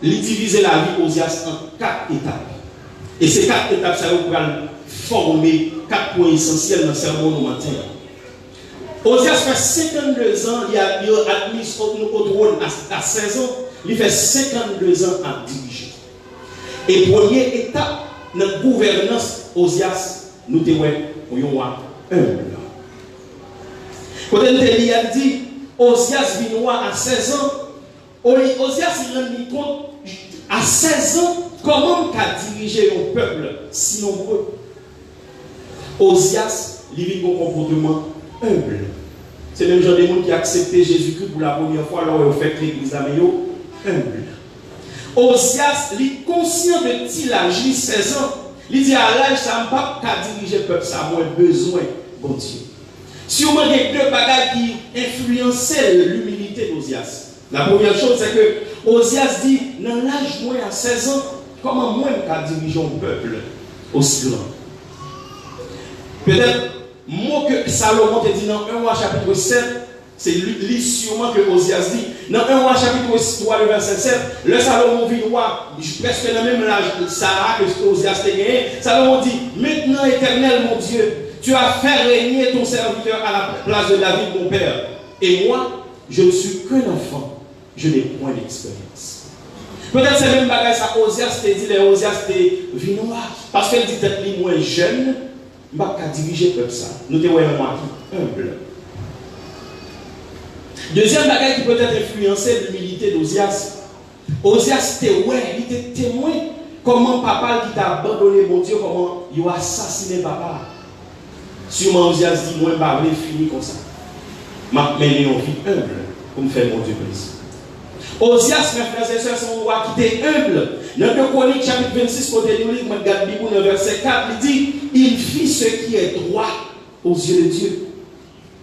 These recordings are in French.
il divise la vie Osias en 4 étapes. Et ces 4 étapes, ça va former 4 points essentiels dans le sermon au matin. Osias fait 52 ans, il a admis au trône à 16 ans, il fait 52 ans à diriger. Et première étape, notre gouvernance, Osias, nous devons être humble. Quand il a dit, Osias vinois à 16 ans, Osias il rend compte à 16 ans comment il a dirigé un peuple si nombreux. Osias il vit un comportement humble. C'est le même genre de monde qui a accepté Jésus-Christ pour la première fois alors il a fait l'église humble. Osias il est conscient de petit l'âge, il 16 ans. Il dit à l'âge ça ne pas qu'à diriger le peuple, ça a moins besoin bon Dieu. Sûrement il y a 2 bagages qui influençaient l'humilité d'Osias. La première chose, c'est que Osias dit, dans l'âge moins à 16 ans, comment moi je diriger un peuple aussi grand? Peut-être, moi que Salomon te dit dans 1 roi chapitre 7, c'est lui sûrement que Osias dit, dans 1 roi chapitre 3, le verset 7, le Salomon vit roi, presque dans le même âge que Sarah, que Osias te gagné, Salomon dit, maintenant éternel mon Dieu, tu as fait régner ton serviteur à la place de David mon père, et moi, je ne suis qu'un enfant. Je n'ai point d'expérience. Peut-être c'est même bagage ça Osias te dit, les Osias te vinois. Parce qu'elle dit peut-être les moins jeunes, je ne vais pas diriger comme ça. Nous te voyons humble. Deuxième bagage qui peut être influencé l'humilité d'Osias. Osias il était témoin comment papa qui t'a abandonné, mon Dieu, comment il a assassiné papa. Sûrement Osias dit, moi je ne vais pas finir comme ça. Je vais mener une vie humble pour me faire mon Dieu plaisir. Osias, mes frères et sœurs, sont roi qui était humble. Dans 2 Chroniques, chapitre 26, côté nous, je regarde Bible, dans verset 4, il dit, il fit ce qui est droit aux yeux de Dieu.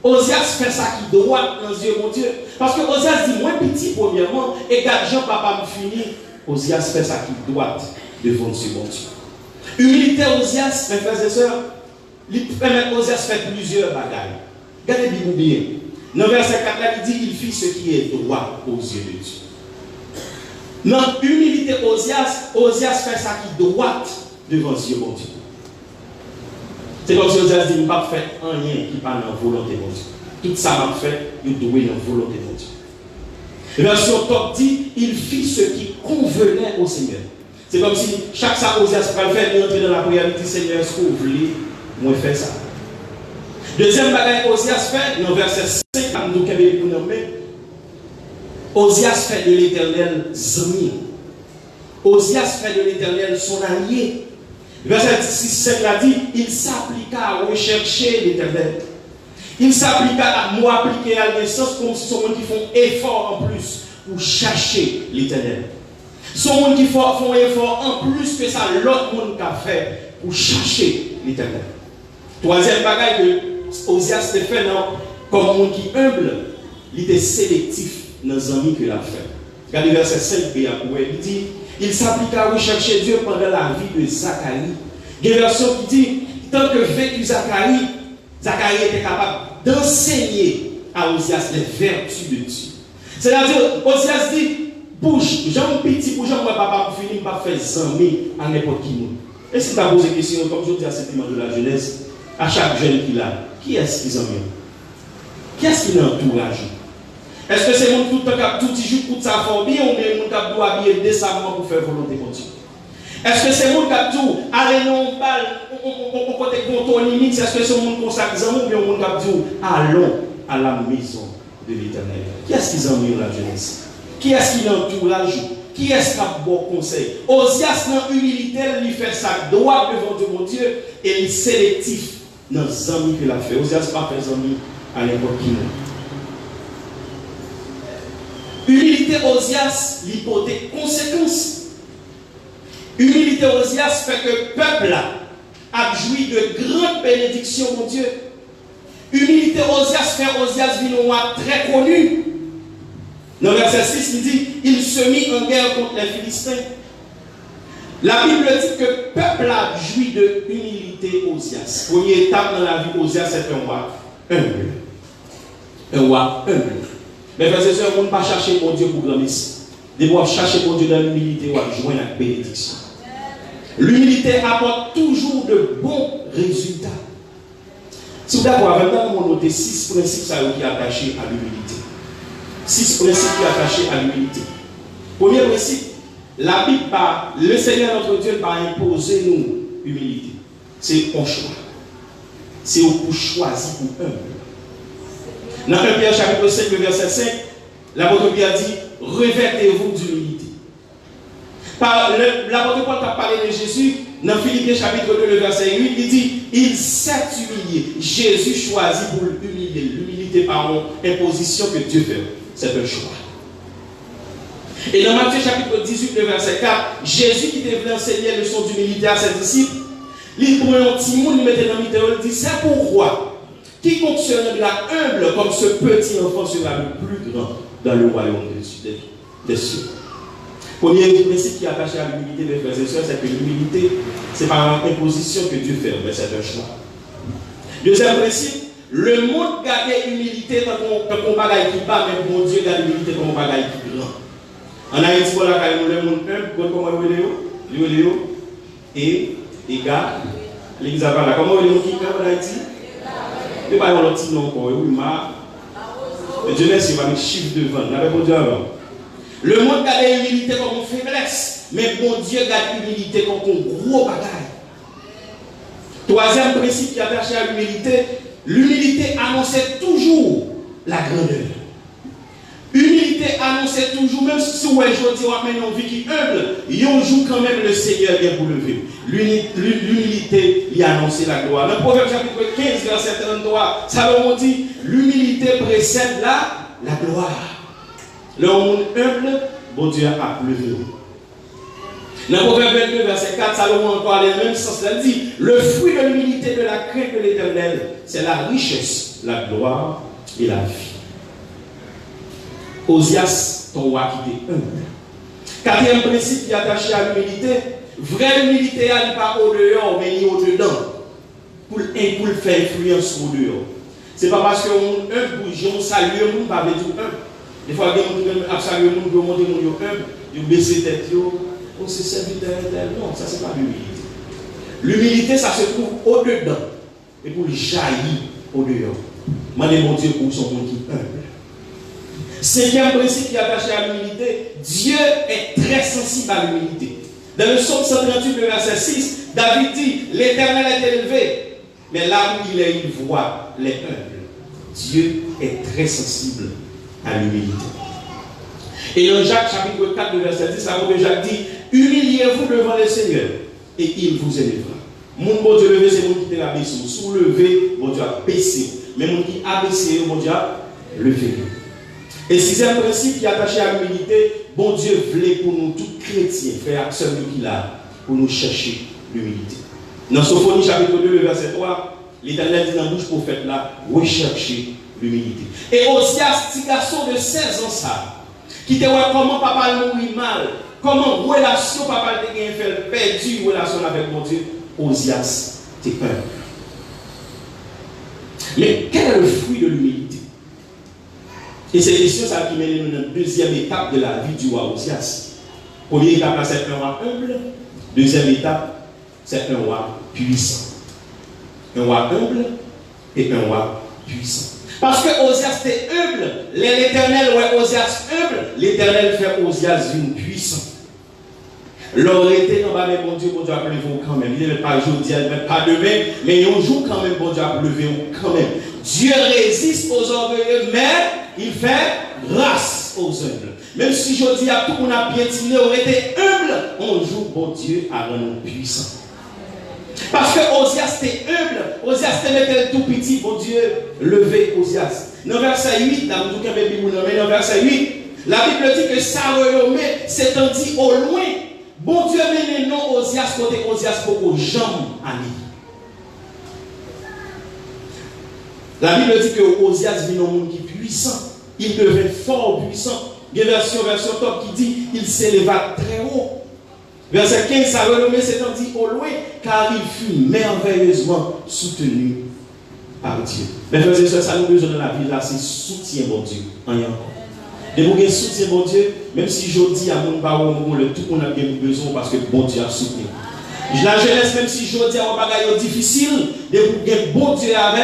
Osias fait ça qui est droit aux yeux de mon Dieu. Parce que Osias dit, moi petit, premièrement, et quand Jean, papa me finit, Osias fait ça qui est droit devant Dieu, mon Dieu. Humilité, Osias, mes frères et sœurs, il permet Osias faire plusieurs bagages. Regardez Bible bien. Dans verset 4, là, il dit, il fit ce qui est droit aux yeux de Dieu. Dans l'humilité Osias fait ça qui est droite devant Dieu, mon Dieu. C'est comme si Osias dit, il ne pas faire rien qui n'est pas dans la volonté de Dieu. Tout ça m'a fait, il doit dans la volonté de Dieu. Version top dit, il fit ce qui convenait au Seigneur. C'est comme si chaque ça Osias va faire, il entre dans la prière, il dit, Seigneur, est-ce que vous voulez, moi faire ça? Deuxième bagage Osias fait, dans verset 5, nous avons nommé, Osias fait de l'Éternel Zami. Osias fait de l'Éternel son allié. Verset 6 l'a dit, il s'appliqua à rechercher l'Éternel. Il s'appliqua à nous appliquer à l'essence comme si ce sont qui font effort en plus pour chercher l'Éternel. Ce sont qui font effort en plus que ça l'autre monde qu'a fait pour chercher l'Éternel. Troisième bagage que Osias te fait comme monde qui humble, il était sélectif dans les amis qu'il a fait. Regardez verset 5b, il dit, il s'appliqua à rechercher Dieu pendant la vie de Zacharie. Il y a une version qui dit, tant que vécu Zacharie était capable d'enseigner à Osias les vertus de Dieu. C'est-à-dire, Osias dit, bouge, j'en petit pour j'en papa pour finir par faire amis à n'importe qui. Et si tu as posé une question, comme je dis à ce moment de la jeunesse, à chaque jeune qu'il a, qui est-ce qu'ils ont mis? Qui est-ce qui l'entourage? Est-ce que c'est mon tout le temps tout petit jour pour sa famille ou bien mon cap doit habiller décemment pour faire volonté de Dieu? Est-ce que c'est mon cap tout aller non bal on côté contour limite? Est-ce que c'est mon consacré ou bien mon cap tout allons à la maison de l'Éternel? Qui est-ce qu'ils ont mis la jeunesse? Qui est-ce qui l'entourage? Qui est-ce qui a bon conseil? Osias dans l'humilité, il fait ça droit devant Dieu, mon Dieu, et il est sélectif dans les amis qu'il a fait. Osias pas fait amis à n'importe qui. Humilité Osias, l'hypothèque conséquence. Humilité Osias fait que le peuple a joui de grandes bénédictions, mon Dieu. Humilité Osias fait Osias vinois très connu. Dans le verset 6, il dit, il se mit en guerre contre les Philistins. La Bible dit que le peuple a joui de humilité Osias. Première étape dans la vie Osias, c'est un roi humble. Un roi humble. Mais frères et sœurs, on ne peut pas chercher mon Dieu pour grand messie. de pouvoir chercher pour Dieu dans l'humilité ou à joindre la bénédiction. L'humilité apporte toujours de bons résultats. Si vous êtes d'accord avec moi, on note 6 principes qui sont attachés à l'humilité. 6 principes qui sont attachés à l'humilité. Premier principe, la Bible par le Seigneur notre Dieu va imposer nous humilité. C'est un choix. C'est pour choisir pour humble. Dans 1 Pierre chapitre 5, verset 5, l'apôtre Pierre dit, revêtez-vous d'humilité. L'apôtre Paul a parlé de Jésus, dans Philippiens chapitre 2, le verset 8, il dit, il s'est humilié. Jésus choisit pour l'humilier. L'humilité par imposition que Dieu fait. C'est un choix. Et dans Matthieu chapitre 18, le verset 4, Jésus qui devait enseigner la leçon d'humilité à ses disciples, il prend un petit monde, il mettait dans le milieu, il dit, c'est pourquoi quiconque sera humble comme ce petit enfant sera le plus grand dans le royaume des cieux. Premier principe qui est attaché à l'humilité, mes frères et sœurs, c'est que l'humilité, ce n'est pas une imposition que Dieu fait, mais c'est un choix. Deuxième principe, le monde garde l'humilité quand on bagaille qui bat, mais mon Dieu garde l'humilité comme on bagaille qui grand. En Haïti, on a le monde humble, comment on veut et égal. L'examen là, comment on veut qui en Haïti? Mais pas un petit nom encore, oui, mais Dieu merci, il va mettre chiffre devant. Le monde garde l'humilité comme une faiblesse, mais bon Dieu garde l'humilité comme un gros bagaille. Troisième principe qui est attaché à l'humilité, l'humilité annonçait toujours la grandeur. L'humilité annonçait toujours, même si vous avez une vie qui est humble, il joue quand même le Seigneur vient pour lever. L'humilité y annonçait la gloire. Dans Proverbe chapitre 15, verset 33, Salomon dit, l'humilité précède la gloire. Le monde humble, bon Dieu a levé. Dans Proverbe 22, verset 4, Salomon encore dans le même sens, il dit, le fruit de l'humilité de la crainte de l'Éternel, c'est la richesse, la gloire et la vie. Osias, ton roi qui est humble. Quatrième principe qui est attaché à l'humilité, vraie humilité, elle n'est pas au dehors, mais il est au dedans. Pour le faire influence au dehors. Ce n'est pas parce qu'on est humble, on salue, on ne va pas dire humble. Des fois, il y a des gens qui saluent, on doit monter mon humble, ils baissent la tête, on se serviteur. Non, ça c'est pas l'humilité. L'humilité, ça se trouve au dedans. Et pour jaillir au dehors. Mandez mon Dieu pour son monde qui est humble. Cinquième principe qui est attaché à l'humilité, Dieu est très sensible à l'humilité. Dans le psaume 138, le verset 6, David dit, l'Éternel est élevé, mais là où il est, il voit les humbles. Dieu est très sensible à l'humilité. Et dans Jacques chapitre 4, le verset 10, l'apôtre Jacques dit, humiliez-vous devant le Seigneur, et il vous élèvera. Mon bon Dieu levé, c'est mon qui t'a abaissé. Soulevé, mon Dieu a baissé. Mais mon qui a baissé, mon Dieu a levé. Et sixième principe qui est attaché à l'humilité, bon Dieu voulait pour nous tous chrétiens, frères, sœurs, nous qu'il a, pour nous chercher l'humilité. Dans Sophonie chapitre 2, verset 3, l'Éternel dit dans la bouche prophète là, rechercher l'humilité. Et Osias, petit garçon de 16 ans, ça, qui te voit comment papa mourit mal, comment relation papa te gagne fait perdu relation avec mon Dieu, Osias, t'es peur. Mais quel est le fruit de l'humilité? Et c'est question ça qui mène à une deuxième étape de la vie du roi Osias. Première étape, c'est un roi humble. Deuxième étape, c'est un roi puissant. Un roi humble et un roi puissant. Parce que Osias était humble, l'Éternel, ouais, Osias humble, l'Éternel fait Osias une puissance. L'aurait été en bas, mais bon Dieu a levé quand même. Il n'est pas aujourd'hui, il n'est pas demain, mais un jour quand même, bon Dieu a levé quand même. Dieu résiste aux orgueilleux, mais il fait grâce aux humbles. Même si je dis à tout le monde a piétiné, aurait été humble, un jour, bon Dieu a rendu puissant. Parce que Osias était humble, Osias était tout petit, bon Dieu, levé Osias. Dans verset 8, dans verset 8, la Bible dit que sa renommée s'étendit au loin. Bon Dieu mène non Osias côté Osias pour aux jambes amis. La Bible dit que Osias vit dans un monde qui est puissant. Il devait fort puissant. Il y a une version top qui dit il s'éleva très haut. Verset 15, sa renommée s'étendit au loin car il fut merveilleusement soutenu par Dieu. Mais frères et sœurs, ça nous besoin dans la vie là, c'est soutien, bon Dieu. De vous avez soutien, bon Dieu, même si je dis à mon parent, le tout qu'on a bien besoin parce que bon Dieu a soutenu. La jeunesse, même si je dis à mon bagage difficile, de vous avez bon Dieu avec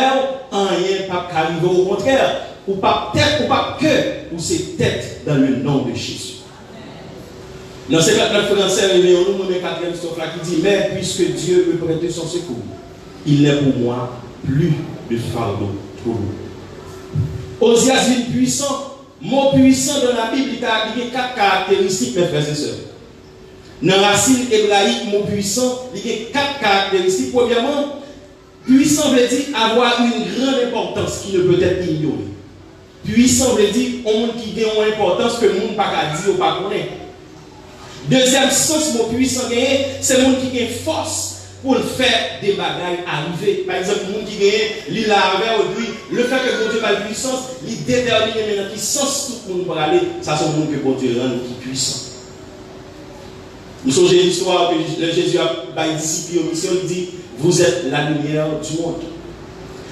rien pas arriver au contraire. Ou pas tête, ou pas que, ou c'est tête dans le nom de Jésus. Dans ces 4 français, nous avons le 4e strophe là qui dit: mais puisque Dieu me prête son secours, il n'est pour moi plus de fardeau pour nous. Osias dit puissant. Mot puissant dans la Bible, il a 4 caractéristiques, mes frères et sœurs. Dans la racine hébraïque, mot puissant, il y a 4 caractéristiques. Premièrement, puissant veut dire avoir une grande importance qui ne peut être ignorée. Puissant veut dire un monde qui a une importance que le monde n'a pas dire ou pas connaître. Deuxième sens, mot puissant, c'est le monde qui a une force pour faire des bagailles arriver. Par exemple, le monde qui gagne, l'île aujourd'hui, le fait que Dieu a la puissance, il détermine maintenant qui sens tout le monde pour aller, ça c'est le monde que Dieu rend qui puissant. Nous sommes l'histoire que Jésus a disciple aux missions, il dit: vous êtes la lumière du monde.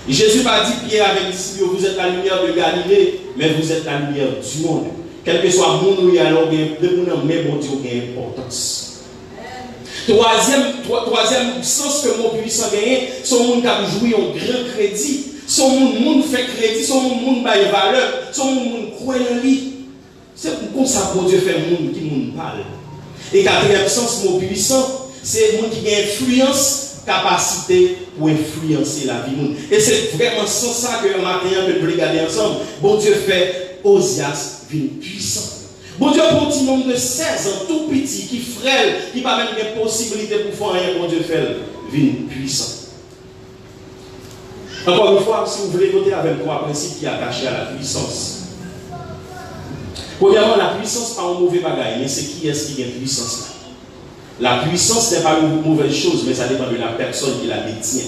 Et Jésus n'a pas dit Pierre avec les disciples: vous êtes la lumière de Galilée, mais vous êtes la lumière du monde. Quel que soit le monde où il y a alors, mais bon Dieu a une importance. Troisième sens que mon puissant gagne, son monde qui a joué un grand crédit, son monde fait crédit, son monde baille valeur, son monde croit en lui. C'est pour ça que Dieu fait monde qui monde parle. Et quatrième sens, mon puissant, c'est le monde qui a influence, capacité pour influencer la vie monde. Et c'est vraiment sans ça que le matin, nous devons regarder ensemble. Bon Dieu fait Osias vin puissant. Bon Dieu, pour un petit nombre de 16 ans, tout petit, qui frêle, qui n'a même pas de possibilité pour faire rien, bon Dieu fait, vin puissant. Encore une fois, si vous voulez noter avec 3 principes qui sont attachés à la puissance. Premièrement, la puissance n'est pas un mauvais bagage, mais c'est qui est-ce qui a une puissance là. La puissance n'est pas une mauvaise chose, mais ça dépend de la personne qui la détient.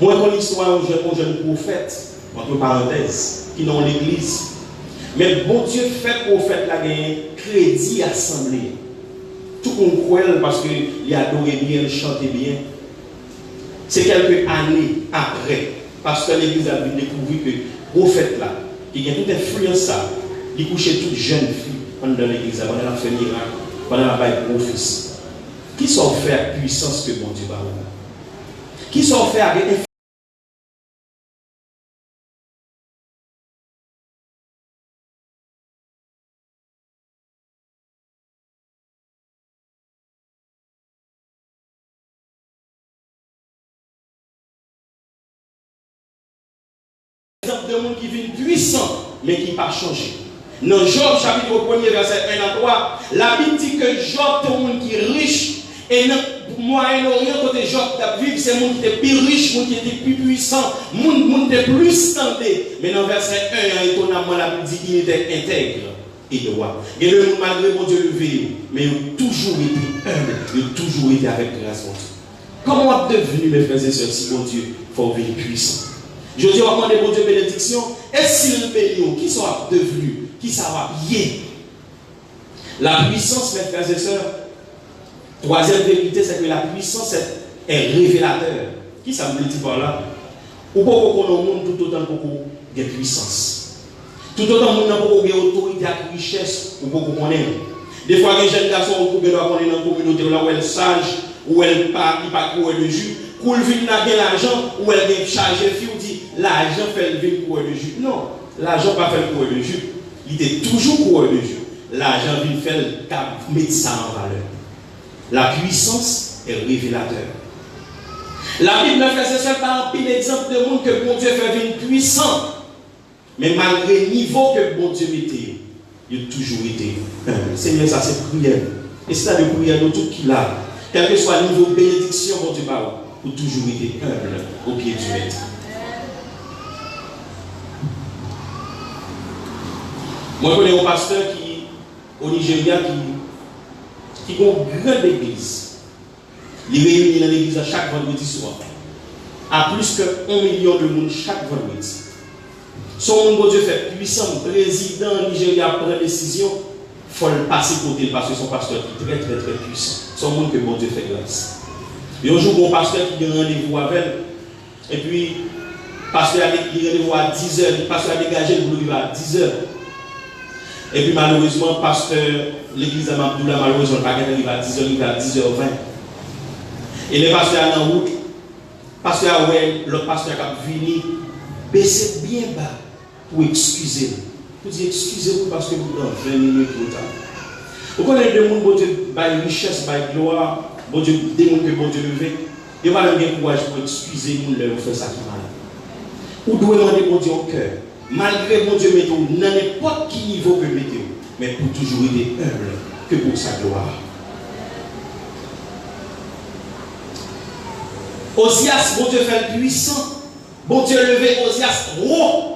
Moi, je connais l'histoire d'un jeune prophète, entre parenthèses, qui est dans l'église. Mais bon Dieu fait prophète la gagne crédit assemblée. Tout qu'on croit parce qu'il adorait bien, il chantait bien. C'est quelques années après, parce que l'église a découvert que le prophète là, qui a toute influence, il couchait toute jeune fille dans l'église, pendant la fait miracle, pendant la baille prophétie. Qui sont fait avec puissance que bon Dieu va avoir? Qui sont fait avec de monde qui vient puissant, mais qui n'a pas changé. Dans Job, chapitre 1er, verset 1 à 3, la Bible dit que Job est un monde qui est riche, et dans le Moyen-Orient, côté Job vivre, c'est un monde qui était plus riche, un monde qui était plus puissant, un monde qui était plus tenté. Mais dans verset 1, étonnamment, la Bible dit qu'il était intègre et droit. Et le monde, malgré mon Dieu, le veille, mais il a toujours été humble, il a toujours été avec grâce. Comment devenu, mes frères et sœurs, si mon Dieu faut vivre puissant? Je dis au nom de mon Dieu bénédiction, et s'il bénit, qui sera devenu, qui sera bien? La puissance, mes frères et sœurs, troisième vérité, c'est que la puissance est révélateur. Qui ça me dit par là? Ou pas qu'on a monde tout autant de puissance. Tout autant qu'on a beaucoup d'autorité et de richesse, ou pas qu'on aime. Des fois, les jeunes garçons qui doivent aller dans la communauté où elle est sage, où elle pas courir le jus, où elle vient de l'argent, où elle vient charger fille, ou dit l'argent fait le vin courir le jus. Non, l'argent pas fait courir le jus. Il était toujours courir le jus. L'argent vient faire mettre ça en valeur. La puissance est révélateur. La Bible ne fait seulement un pile d'exemple de monde que bon Dieu fait venir puissant. Mais malgré le niveau que bon Dieu mettait, il a toujours été humble. Seigneur, ça c'est prière. Et c'est la prière de tout qu'il a. Quel que soit le niveau de bénédiction, bon Dieu parle, il a toujours été humble au pied du maître. Moi, je connais un pasteur au Nigeria qui a une grande église. Il réunit dans l'église chaque vendredi soir. À plus que 1 million de monde chaque vendredi. Son monde, Dieu fait puissant, le président Nigeria prend une décision, il faut le passer côté parce que son pasteur est très très très puissant. Son monde que bon Dieu fait grâce. Et un jour, mon pasteur qui a rendez-vous avec elle, et puis, pasteur a rendez-vous à 10h, le pasteur a dégagé le boulot à 10h. Et puis malheureusement, pasteur, l'église d'Amabdoula, malheureusement, pas arrive à 10h, il va à 10h20. Et les pasteurs en route, pasteur ouais, le pasteur qui venu, baissez bien bas pour excuser. Pour dire excusez-vous parce que vous dans 20 minutes de temps. Vous connaissez des gens, bon Dieu, par richesse, par gloire, bon Dieu, des gens que bon Dieu levé. Il va avoir le courage pour excuser nous leur faire ça qui mal. Ou doit demander bon Dieu au cœur. Malgré mon Dieu mettez dans n'importe quel niveau que mettez, mais pour toujours être humble que pour sa gloire. Osias, bon Dieu fait le puissant. Bon Dieu levé Osias haut.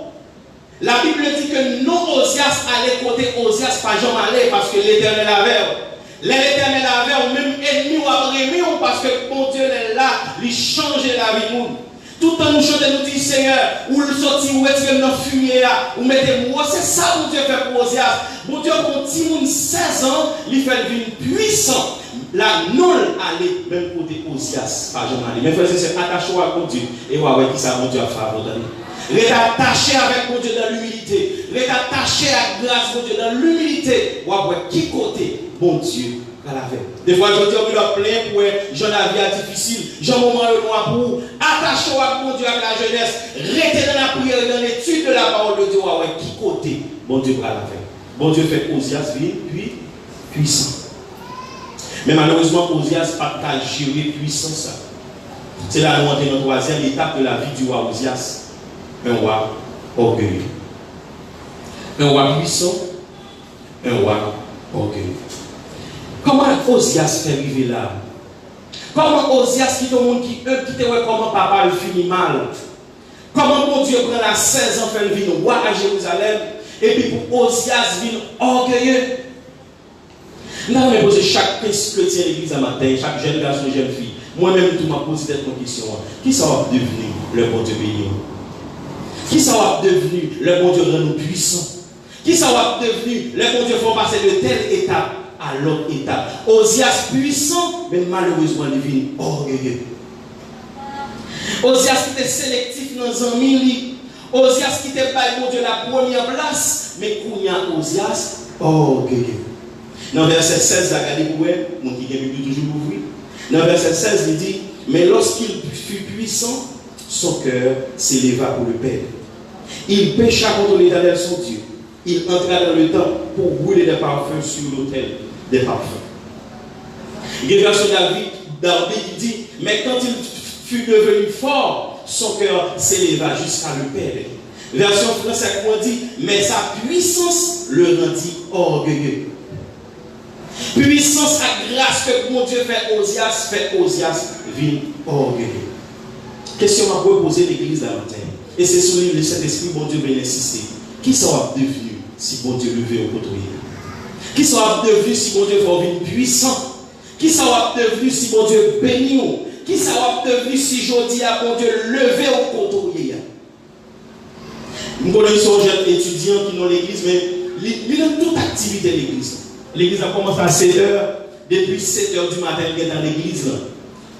La Bible dit que non Osias allait côté Osias pas jamais aller parce que l'Éternel avait. L'Éternel avait ou même ennemi ou après parce que bon Dieu est là, il change la vie de nous. Tout le temps nous chantons, nous disons Seigneur, ou le sortir, ou retirez dans la fumée, ou mettez-moi. C'est ça que Dieu fait pour Osias. Bon Dieu, pour un petit monde 16 ans, il fait une puissant. La non aller même côté Osias, pas jamais. Mais frère, c'est attaché à mon Dieu. Et ouais, qui ça, mon Dieu a fait. Reste attaché avec mon Dieu dans l'humilité. Reste attaché à la grâce, mon Dieu, dans l'humilité. Ouais, qui côté, bon Dieu. Des fois, je dis, on a plein pour j'en avais difficile, j'en moment noir pour attacher à mon Dieu avec la jeunesse, rester dans la prière, dans l'étude de la parole de Dieu, ouais, qui côté, bon Dieu va la faire. Bon Dieu fait Osias vivre, puis puissant. Mais malheureusement, Osias n'a pas gérer puissance. C'est là nous entrons dans la troisième étape de la vie du roi Osias. Un roi orgueilleux. Un roi puissant, un roi orgueilleux. Comment Osias fait arriver là? Comment Osias qui est le monde qui te voit comment papa le finit mal? Comment mon Dieu prend la 16 ans fait le vin roi à Jérusalem et puis pour Osias vient orgueilleux? Là, on pose chaque chrétien de l'église à matin, chaque jeune garçon et jeune fille. Moi-même, tout m'a posé cette question. Qui ça va devenir le bon Dieu béni? Qui ça va devenir le bon Dieu rend puissant? Qui ça va devenir le bon Dieu faut passer de telle étape à l'autre étape? Osias puissant, mais malheureusement, il devient orgueilleux. Osias qui était sélectif dans un mille. Osias qui était pas mon Dieu la première place, mais Kounia Osias orgueilleux. Dans verset 16, regardez pour elle, mon qui est toujours ouvert. Dans verset 16, il dit, mais lorsqu'il fut puissant, son cœur s'éleva pour le perdre. Il pécha contre l'Éternel son Dieu. Il entra dans le temple pour brûler des parfums sur l'autel des parfums. Il y a une version David qui dit, mais quand il fut devenu fort, son cœur s'éleva jusqu'à le perdre. Version française dit, mais sa puissance le rendit orgueilleux. Puissance à grâce que mon Dieu fait Osias vit orgueilleux. Question m'a posé l'église la matin. Et c'est sur le Saint-Esprit, bon Dieu va insister. Qui sera devenu si bon Dieu levé au côté? Qui sera devenu si bon Dieu va venir puissant? Qui sera devenu si bon Dieu béni? Qui sera devenu si je dis à bon Dieu levé au côté? Nous connaissons un jeune étudiant qui est dans l'église, mais il a toute activité de l'église. L'église a commencé à 7h, depuis 7h du matin, il est dans l'église.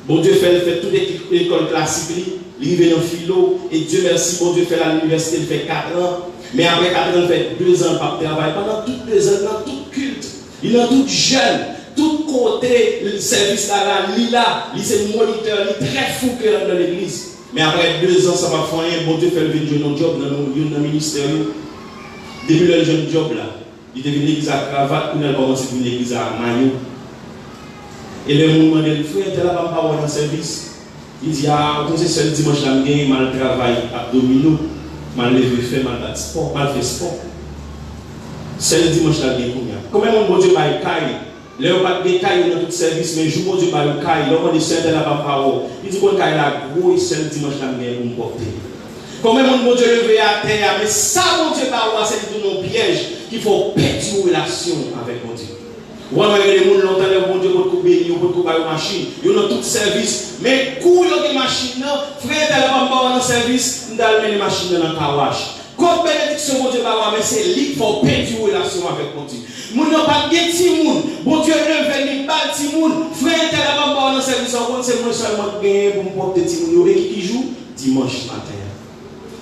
Bon Dieu fait toute l'école classique, il est dans philo, et Dieu merci, bon Dieu fait l'université, il fait 4 ans. Mais après 4 ans, il fait 2 ans par travail. Pendant toutes 2 ans, dans tout culte, il est tout jeune, tout côté, le service là, il est là, il est moniteur, il est très fou dans l'église. Mais après 2 ans, ça va faire rien, bon Dieu fait le jeune job dans le ministère. Depuis le jeune job là. Il devient l'église à cravate, il a commencé à devenir l'église à maillot. Et le moment de frère, tu n'as pas dans le service. Il dit, ah, quand c'est seul dimanche, je vais mal travail abdominaux, mal levé, fait mal fait sport, mal fait sport. Seul dimanche, je vais combien mon bon Dieu va y cailler? Là, on va pas cailler dans tout le service, mais je bon Dieu va y cailler. Là, on dit, seul de la parole. Il dit, qu'on caille la gros, seul dimanche, je vais me porter. Combien mon bon Dieu levé à terre, mais ça, mon Dieu, c'est tout nos pièges qu'il faut perdre une relation avec mon Dieu. Ou alors, les gens longtemps, le bon Dieu, pour bénir, pour faire une machine, ils ont tout service, mais quand ils ont des machines, frère, tu n'as pas dans le service, nous allons mettre les machines dans le kawash. Comme bénédiction, mon Dieu, mais c'est lui qu'il faut perdre une relation avec mon Dieu. Nous n'avons pas de petit monde, bon Dieu, levé, il pas de petit monde, frère, tu n'as pas dans le service, c'est moi seulement gagné pour me porter petit monde, et qui joue dimanche matin.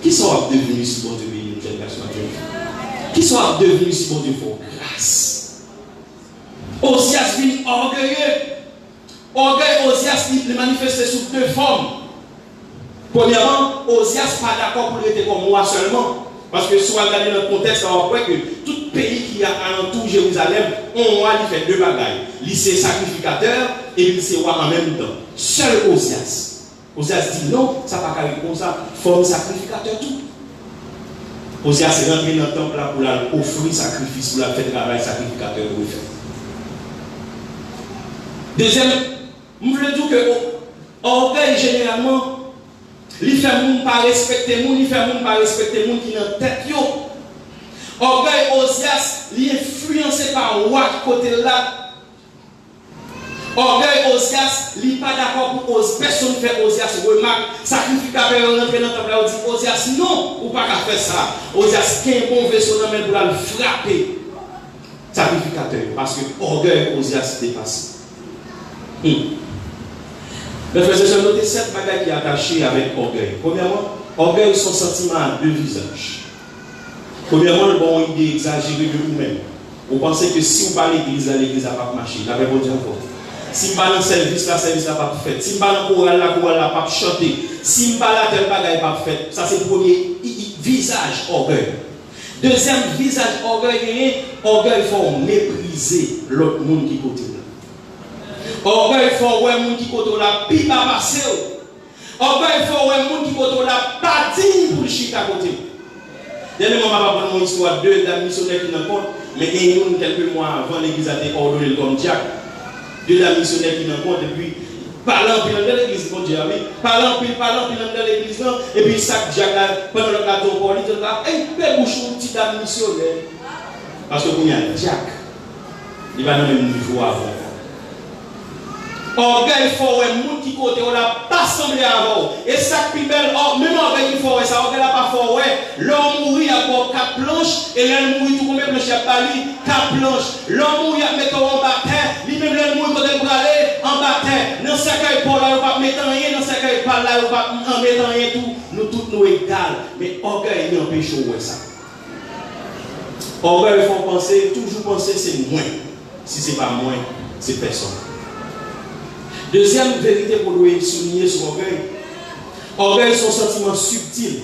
Qui sera devenu si bon Dieu bénit une jeune personne? Qui soit devenu si bon Dieu faut grâce. Osias vit orgueilleux. Orgueil, Osias, il manifesté sous deux formes. Premièrement, Osias pas d'accord pour être comme moi seulement. Parce que si on regarde dans le contexte, on voit que tout pays qui a alentour Jérusalem, on a fait deux bagailles. Il c'est sacrificateur et il c'est roi en même temps. Seul Osias. Osias dit non, ça n'a pas carré comme ça. Forme sacrificateur tout. Osias est rentré dans le temple là pour offrir sacrifice, pour la faire travail sacrificateur pour faire. Deuxième, je veux dire que orgueil généralement, il fait moun pas respecter moun, il fait moun pas respecter moun qui dans tête yo. Orgueil Osias, il est influencé par roi qui côté là. Orgueil Osias, il n'est pas d'accord pour personne faire Osias remarque, sacrificateur rentrer dans le temple là, dit Osias non, ou pas qu'à faire ça. Osias qui est un bon vaisseau dans le pour le frapper. Sacrificateur parce que orgueil Osias dépassé. Mais frères et sœurs, notez 7 bagages qui sont attachés avec orgueil. Premièrement, orgueil son sentiment à deux visages. Premièrement, le bon idée exagérée de vous-même. Vous pensez que si vous parlez l'église n'a pas marché. La Bible dit encore. Si vous parlez dans le service n'a pas fait. Si vous parlez dans le chorale n'a pas chanté. Si vous parlez dans tel bagage n'a pas fait. Ça, c'est le premier visage orgueil. Deuxième visage orgueil, orgueil faut mépriser l'autre monde qui côté. Orgueil faut ouais moun qui koto la pi pas passer. Orgueil faut ouais moun qui koto la pas digne pour le chita côté. Dernièrement m'a pas prendre mon histoire deux dames missionnaires qui n'ont compte mais il y a quelques mois avant l'église a été ordonnée comme diacre. Deux dames missionnaires qui n'ont compte et puis parlant puis dans l'église bon Dieu oui, parlant puis dans l'église là et puis chaque diacre pendant le cadeau pour lui dire hey belle bouchon petite dame missionnaire parce que il y a un diacre. Il va dans le même niveau avant. Orgueil faut un monde qui côté on l'a pas semblé avant et ça plus belle même orgueil qui faut ça orgueil là pas faut l'homme mourir à pour quatre planches et l'homme mourir tout combien planches à Paris quatre planches l'homme mourir à mettre en bataille lui même l'homme mourir côté pour aller en bataille dans cercueil pour là on pas mettre rien dans cercueil pas là on pas en mettre rien tout nous tous nous égal mais orgueil il empêche ça orgueil faut penser toujours penser c'est moi si c'est pas moi c'est personne. Deuxième vérité pour nous souligner sur l'orgueil. Orgueil, c'est un sentiment subtil.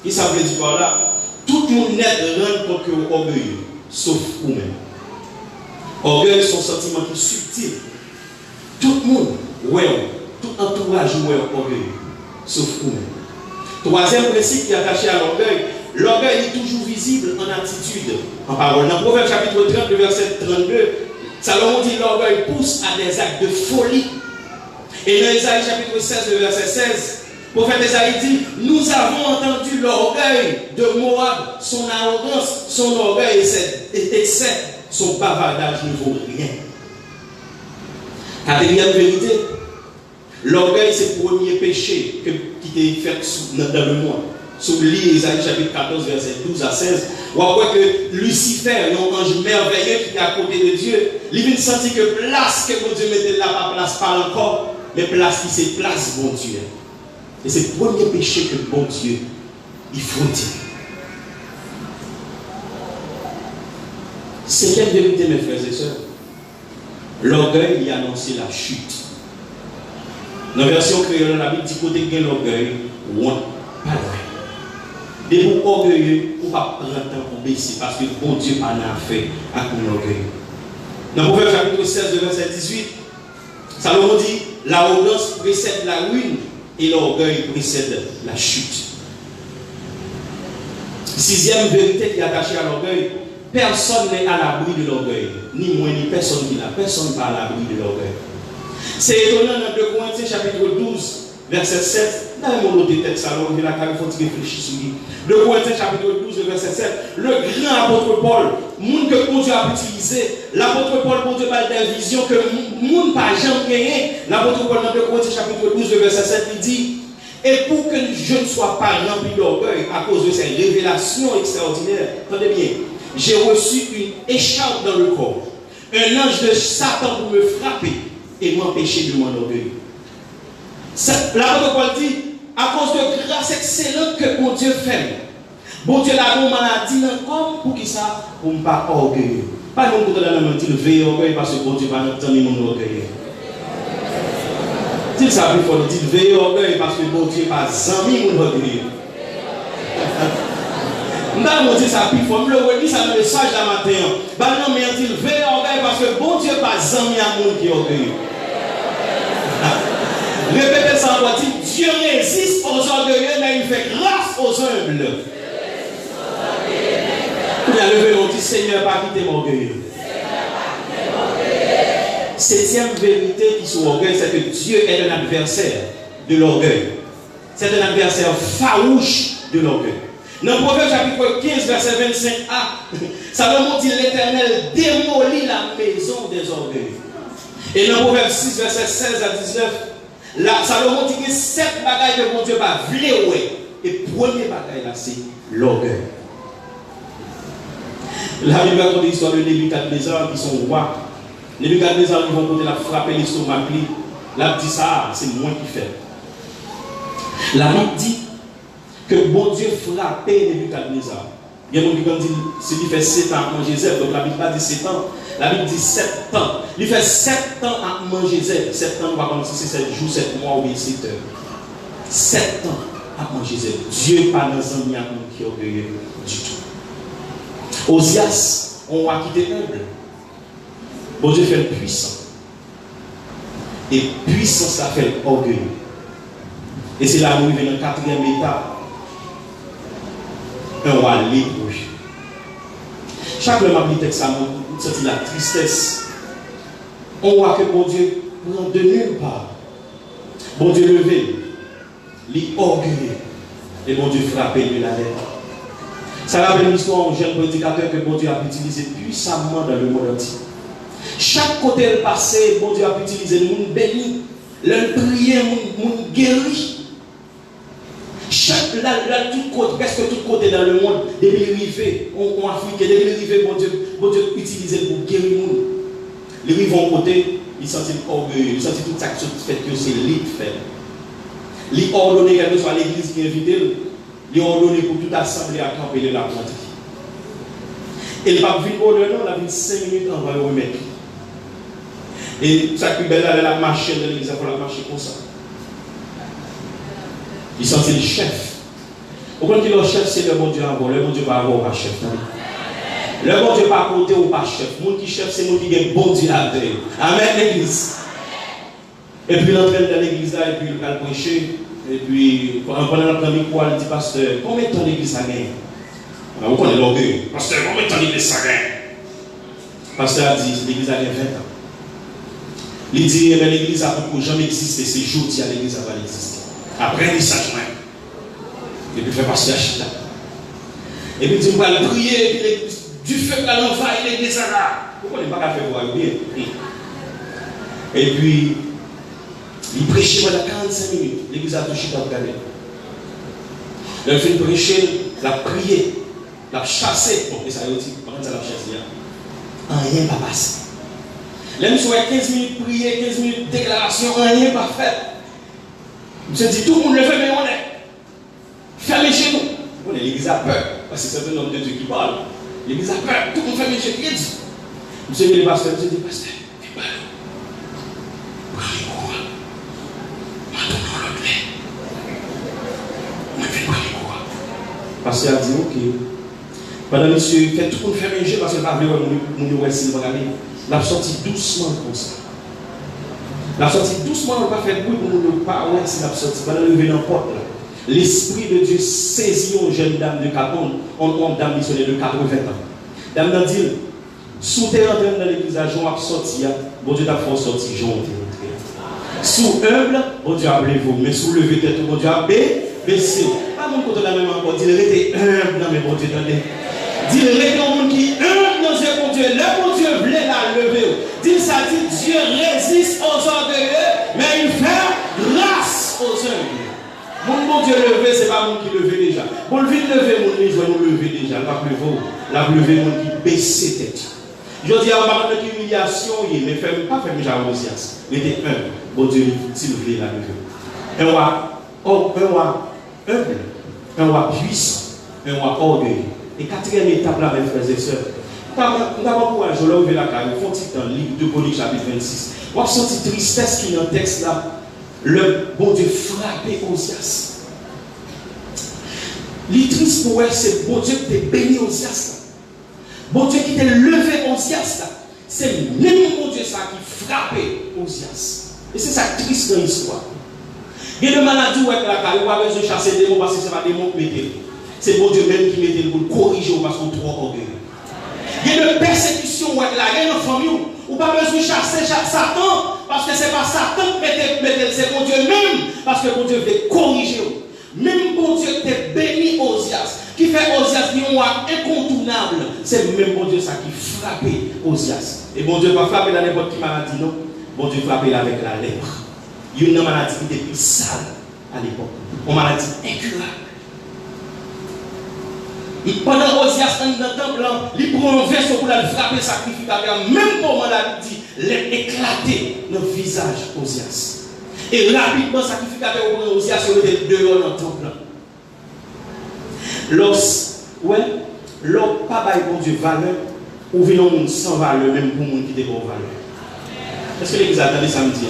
Et ça veut dire par là, tout le monde net rend compte que vous orgueilleux, sauf vous-même. Orgueil, c'est un sentiment qui est subtil. Tout le monde, ouais, tout entourage, ouais, orgueilleux, sauf vous-même. Troisième principe qui est attaché à l'orgueil, l'orgueil est toujours visible en attitude, en parole. Dans Proverbe chapitre 30, le verset 32, Salomon dit l'orgueil pousse à des actes de folie. Et dans Isaïe chapitre 16, le verset 16, le prophète Isaïe dit, nous avons entendu l'orgueil de Moab, son arrogance, son orgueil et ses excès, son bavardage ne vaut rien. Quatrième vérité, l'orgueil c'est le premier péché qui est fait dans le monde. Sous l'île Isaïe chapitre 14, verset 12 à 16, on voit que Lucifer, un ange merveilleux qui est à côté de Dieu, il vient sentir que place que mon Dieu mettait là, pas place pas encore, mais place qui c'est place bon Dieu. Et c'est le premier péché que bon Dieu, il faut dire. Cinquième vérité, mes frères et sœurs, l'orgueil y annonce la chute. Dans la version créole, la Bible dit côté de l'orgueil, ouin, pas loin. Des mots orgueilleux, on ne va pas prendre le temps pour baisser parce que bon Dieu n'a rien fait à mon orgueil. Dans le Proverbe chapitre 16, verset 18, Salomon dit l'arrogance précède la ruine et l'orgueil précède la chute. Sixième vérité qui est attachée à l'orgueil, personne n'est à l'abri de l'orgueil, ni moi ni personne qui l'a, personne n'est à l'abri de l'orgueil. C'est étonnant dans 2 Corinthiens chapitre 12, verset 7. Dans le monde de tête, Salomon, il faut réfléchir sur lui. 2 Corinthiens chapitre 12, verset 7. Le grand apôtre Paul, monde que bon Dieu a utilisé, l'apôtre Paul, bon Dieu parle des visions que monde pas jamais gagné. L'apôtre Paul, dans 2 Corinthiens chapitre 12, verset 7, il dit, et pour que je ne sois pas rempli d'orgueil à cause de ces révélations extraordinaires, attendez bien, j'ai reçu une écharpe dans le corps, un ange de Satan pour me frapper et m'empêcher de m'enorgueillir. L'apôtre Paul dit, à cause de grâce excellente que mon Dieu fait, Bon Dieu, la nous maladie comme pour qui ça? Pour ne pas orgueilleux. Pas nous côté dans la même dit veille orgueil parce que bon Dieu va nous tenir mon orgueilleux. Dit ça plus fort, dit veille orgueil parce que bon Dieu pas zami mon orgueilleux. Nous dit ça plus fort, le redit ça dans le message la matin. Bah non mais dit veille orgueil parce que bon Dieu pas zami à mon qui orgueilleux. Répétez ça encore, dit Dieu résiste aux orgueilleux mais il fait grâce aux humbles. Il a levé l'on dit Seigneur, pas quitter mon orgueil. Septième vérité qui sur l'orgueil, c'est que Dieu est un adversaire de l'orgueil. C'est un adversaire farouche de l'orgueil. Dans Proverbe chapitre 15, verset 25a, Salomon dit l'Éternel démolit la maison des orgueils. Et dans Proverbe 6, verset 16 à 19, là, Salomon dit que 7 bagailles que mon Dieu va vouer. Et premier bagaille là, c'est l'orgueil. La Bible raconte l'histoire de Nebuchadnezzar qui sont rois. Nebuchadnezzar, ils vont côté la frapper l'estomac. La dit ça, c'est moi qui fais. La Bible dit que bon Dieu frappait Nebuchadnezzar. Il y a des gens qui disent c'est lui fait 7 ans à manger zèbre. Donc la Bible pas dit 7 ans. La Bible dit 7 ans. Il fait 7 ans à manger zèbre. 7 ans, on va commencer c'est 7 jours, 7 mois ou 7 heures. 7 ans à manger zèbre. Dieu pas dans un lien qui est orgueilleux du tout. Osias, on va quitter humble. Bon Dieu fait le puissant. Et puissance, ça fait l'orgueil. Et c'est là où il vient dans le 4e état. Un roi lépreux. Chaque fois que je texte, ça me senti la tristesse. On voit que bon Dieu prend de nulle part. Bon Dieu levé, l'orgueilleux. Et bon Dieu frappé de la lettre. Ça rappelle une histoire d'un jeune prédicateur que bon Dieu a utilisé puissamment dans le monde entier. Chaque côté le passé, bon Dieu a utilisé le monde béni, le prier, le monde guéri. Presque tout côté dans le monde, depuis l'arrivée, en Afrique, depuis l'arrivée, bon Dieu utilisé pour guérir le monde. Les rives vont côté, ils sentent orgueilleux, ils sentent toute ça qui fait que c'est lui qui fait. Ils ordonné quelque chose à l'église qui invite. Il a ordonné pour toute assemblée à camper de la plante. Et le pape vient au non, il a 5 minutes avant le remettre. Et ça qui est belle, elle a marché dans l'église, elle a marché comme ça. Il sentit le chef. Au point que le chef, c'est le bon Dieu avant. Le bon Dieu va avoir un chef. Le bon Dieu pas côté ou pas chef. Mon qui chef, c'est mon qui est bon Dieu à terre. Amen, l'église. Et puis, il entraîne dans l'église là, et puis il va prêcher. Et puis, pendant notre micro, il dit, pasteur, combien de temps l'église a gagné? Vous connaissez l'orgueil. Pasteur, combien de temps l'église a gagné? Pasteur a dit, l'église a gagné 20 ans. Il dit, l'église a jamais existé, c'est jour où l'église va exister. Après, il s'agit même. Et puis, il fait pasteur Chita. Et puis, il dit, on va prier, du feu à l'envahir l'église là. Pourquoi on n'est pas qu'à faire voir bien? Et puis, il prêchait pendant 45 minutes. L'église a touché dans le gardien. Il a fait prêcher, il a prié, il a chassé. Bon, et ça a dit, comment ça l'a chassé? Rien pas passé. L'homme soit 15 minutes prier, 15 minutes déclaration, rien pas fait. Il se dit, tout le monde le fait, mais on est. Fermez chez nous. L'église a peur. Parce que c'est un homme de Dieu qui parle. L'église a peur. Tout le monde ferme chez lui. Monsieur le pasteur, monsieur le pasteur, fais pas. Parce qu'il a dit, ok. Pendant monsieur, fait tout le monde faire un jeu parce qu'il n'a pas vu mon ouest, il a sorti doucement comme ça. Il a sorti doucement, il n'a pas fait bruit pour nous pas ouais, il a sorti. Pendant lever dans la porte, l'Esprit de Dieu saisit une jeune dame de 4 ans, une dame missionnaire de 80 ans. Dame n'a dit, sous tes rentrées dans l'église, Jean a sorti, bon Dieu t'a fait sortir, Jean a sous humble, bon Dieu a vous, mais sous levé tête, bon Dieu a baissé. Pas mon côté la même encore, dit, il était humble dans mes bon Dieu, dit, il était un monde qui humble dans ce bon Dieu, le bon Dieu voulait la lever. Dit, ça dit, Dieu résiste aux orgueilleux, mais il fait grâce aux humbles. Mon bon Dieu levé, ce n'est pas mon qui levé déjà. Pour le vite lever, mon Dieu, je vais nous lever déjà. La lever, mon qui baisse tête. Je dis, on va mettre humiliation, mais pas faire déjà Osias. Il était humble. Bon Dieu, s'il voulait la lever. Un roi humble, un roi puissant. un roi orgueilleux. Et quatrième étape là, mes frères et sœurs, nous avons courage, on l'a ouvert la carte, on fait dans le livre de Chroniques chapitre 26. On a senti tristesse qui est dans le texte là. Le bon Dieu frappé Osias. Les triste pour elle, c'est bon Dieu qui t'a béni Osias. Bon Dieu qui t'a levé Osias. C'est même bon Dieu ça qui frappé Osias. Et c'est ça triste dans l'histoire. Il y a des maladies où elle a pas besoin de chasser des démons parce que ce n'est pas des démons qui mettent. C'est bon Dieu même qui met pour corriger parce qu'on est trop orgueilleux. Il y a des persécutions où elle a une famille où pas besoin de chasser Satan parce que ce n'est pas Satan qui met, c'est bon Dieu même parce que bon Dieu veut corriger. Même bon Dieu qui t'a béni Osias, qui fait Osias un roi incontournable, c'est même bon Dieu ça qui frappe Osias. Et bon Dieu ne va pas frapper dans n'importe quelle maladie, non. Bon Dieu frappe avec la lèpre. Il y a une maladie qui était plus sale à l'époque. Une maladie incurable. Pendant Osias, dans le temple, il prend un verset pour frapper le sacrificateur. Même pour la dit, il est éclaté dans le visage Osias. Et rapidement, le sacrificateur prend Osias sur le dehors dans le temple. L'autre, pas bon Dieu valeur, ou vient un monde sans valeur, même pour le monde qui est bon valeur. Est-ce que l'église a entendu samedi?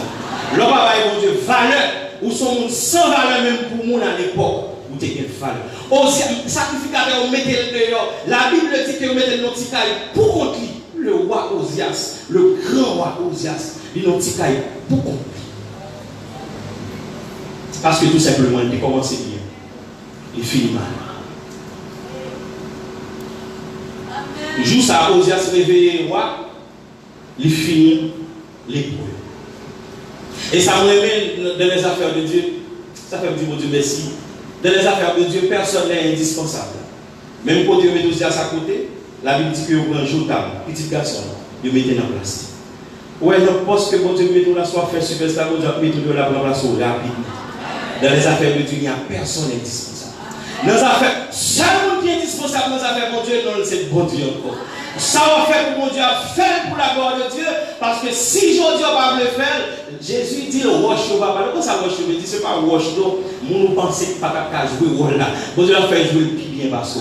L'homme pas bon Dieu valeur, ou son monde sans valeur, même pour le monde à l'époque. Ou t'es une valeur. Osias, sacrificateur, on mettait le dehors. La Bible dit que on mettait le petit caille pour contre le roi Osias, le grand roi Osias, il a petit caille pour contre. Parce que tout simplement, il commence bien. Il finit mal. Le jour ça, Osias se réveille roi, il finit l'épreuve. Et ça me remet dans les affaires de Dieu. Ça fait dire, mon Dieu, merci. Dans les affaires de Dieu, personne n'est indispensable. Même quand Dieu met Osias à côté, la Bible dit que vous prenez un joutable, petit garçon, vous mettez en place. Ouais, non, parce que mon Dieu met la soif, fait superstar, mon Dieu met tout la place rapidement. Dans les affaires de Dieu, il n'y a personne indispensable. Dans les affaires, seul qui est indispensable dans les affaires de Dieu, non, c'est bon Dieu encore. Ça va faire pour mon Dieu, faire pour la gloire de Dieu, parce que si Dieu va le faire, Jésus dit le roche, va pas. Pourquoi ça roche? Il dit c'est pas roche, donc, nous pensons que pas qu'à jouer rôle là. Bon Dieu va faire jouer le plus bien parce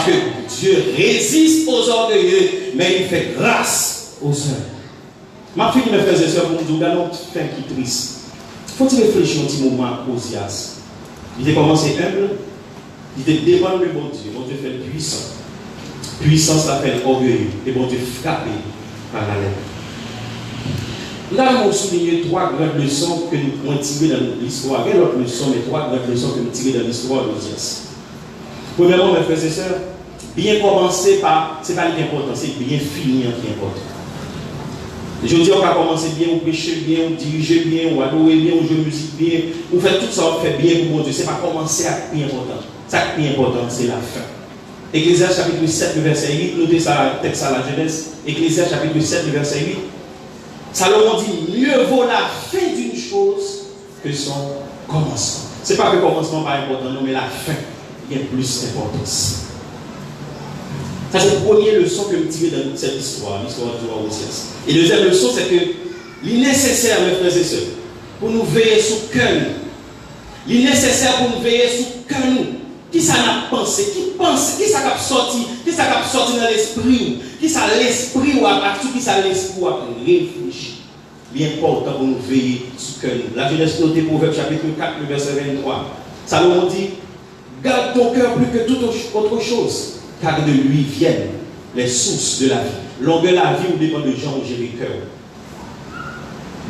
que Dieu résiste aux orgueilleux, mais il fait grâce aux hommes. Ma fille, mes frères et sœurs, pour nous dire, regardons fin qui est triste. Faut-il réfléchir un petit moment à Osias? Il a commencé humble, il était devant le bon Dieu. Bon Dieu fait puissant. Puissance l'appelle orgueilleux. Et bon Dieu frappé par la lèvre. Nous avons souligné trois grandes leçons que nous avons tirées dans l'histoire. Quelle autre leçon, mais trois grandes leçons que nous tirons dans l'histoire d'Osias. Premièrement, mes frères et sœurs, bien commencer par, ce n'est pas l'important, c'est bien finir qui est important. Je dis, on va commencer bien, on prêcher bien, on diriger bien, on adorer bien, on jouer musique bien, on fait tout ça, on fait bien pour mon Dieu. Ce n'est pas commencer à plus important. Ça qui est important, c'est la fin. Ecclésiaste chapitre 7, verset 8, notez ça, texte à la Genèse. Ecclésiaste chapitre 7, verset 8. Salomon dit, mieux vaut la fin d'une chose que son commencement. Ce n'est pas que le commencement n'est pas important, non, mais la fin qui a plus d'importance. Ça, c'est la première leçon que je tire dans cette histoire, l'histoire du roi Osias. Et la deuxième leçon, c'est que l'innécessaire, mes frères et sœurs, pour nous veiller sur le cœur, l'innécessaire pour nous veiller sur le cœur, qui ça n'a pensé, qui ça a sorti, dans l'esprit, qui ça l'esprit ou à tout, qui ça l'esprit ou à réfléchir. L'important pour nous veiller sur le cœur. La Genèse notée Proverbe chapitre 4, verset 23. Salomon dit, garde ton cœur plus que toute autre chose. Car de lui viennent les sources de la vie. Longueur de la vie ou dépend de gens où j'ai le cœur.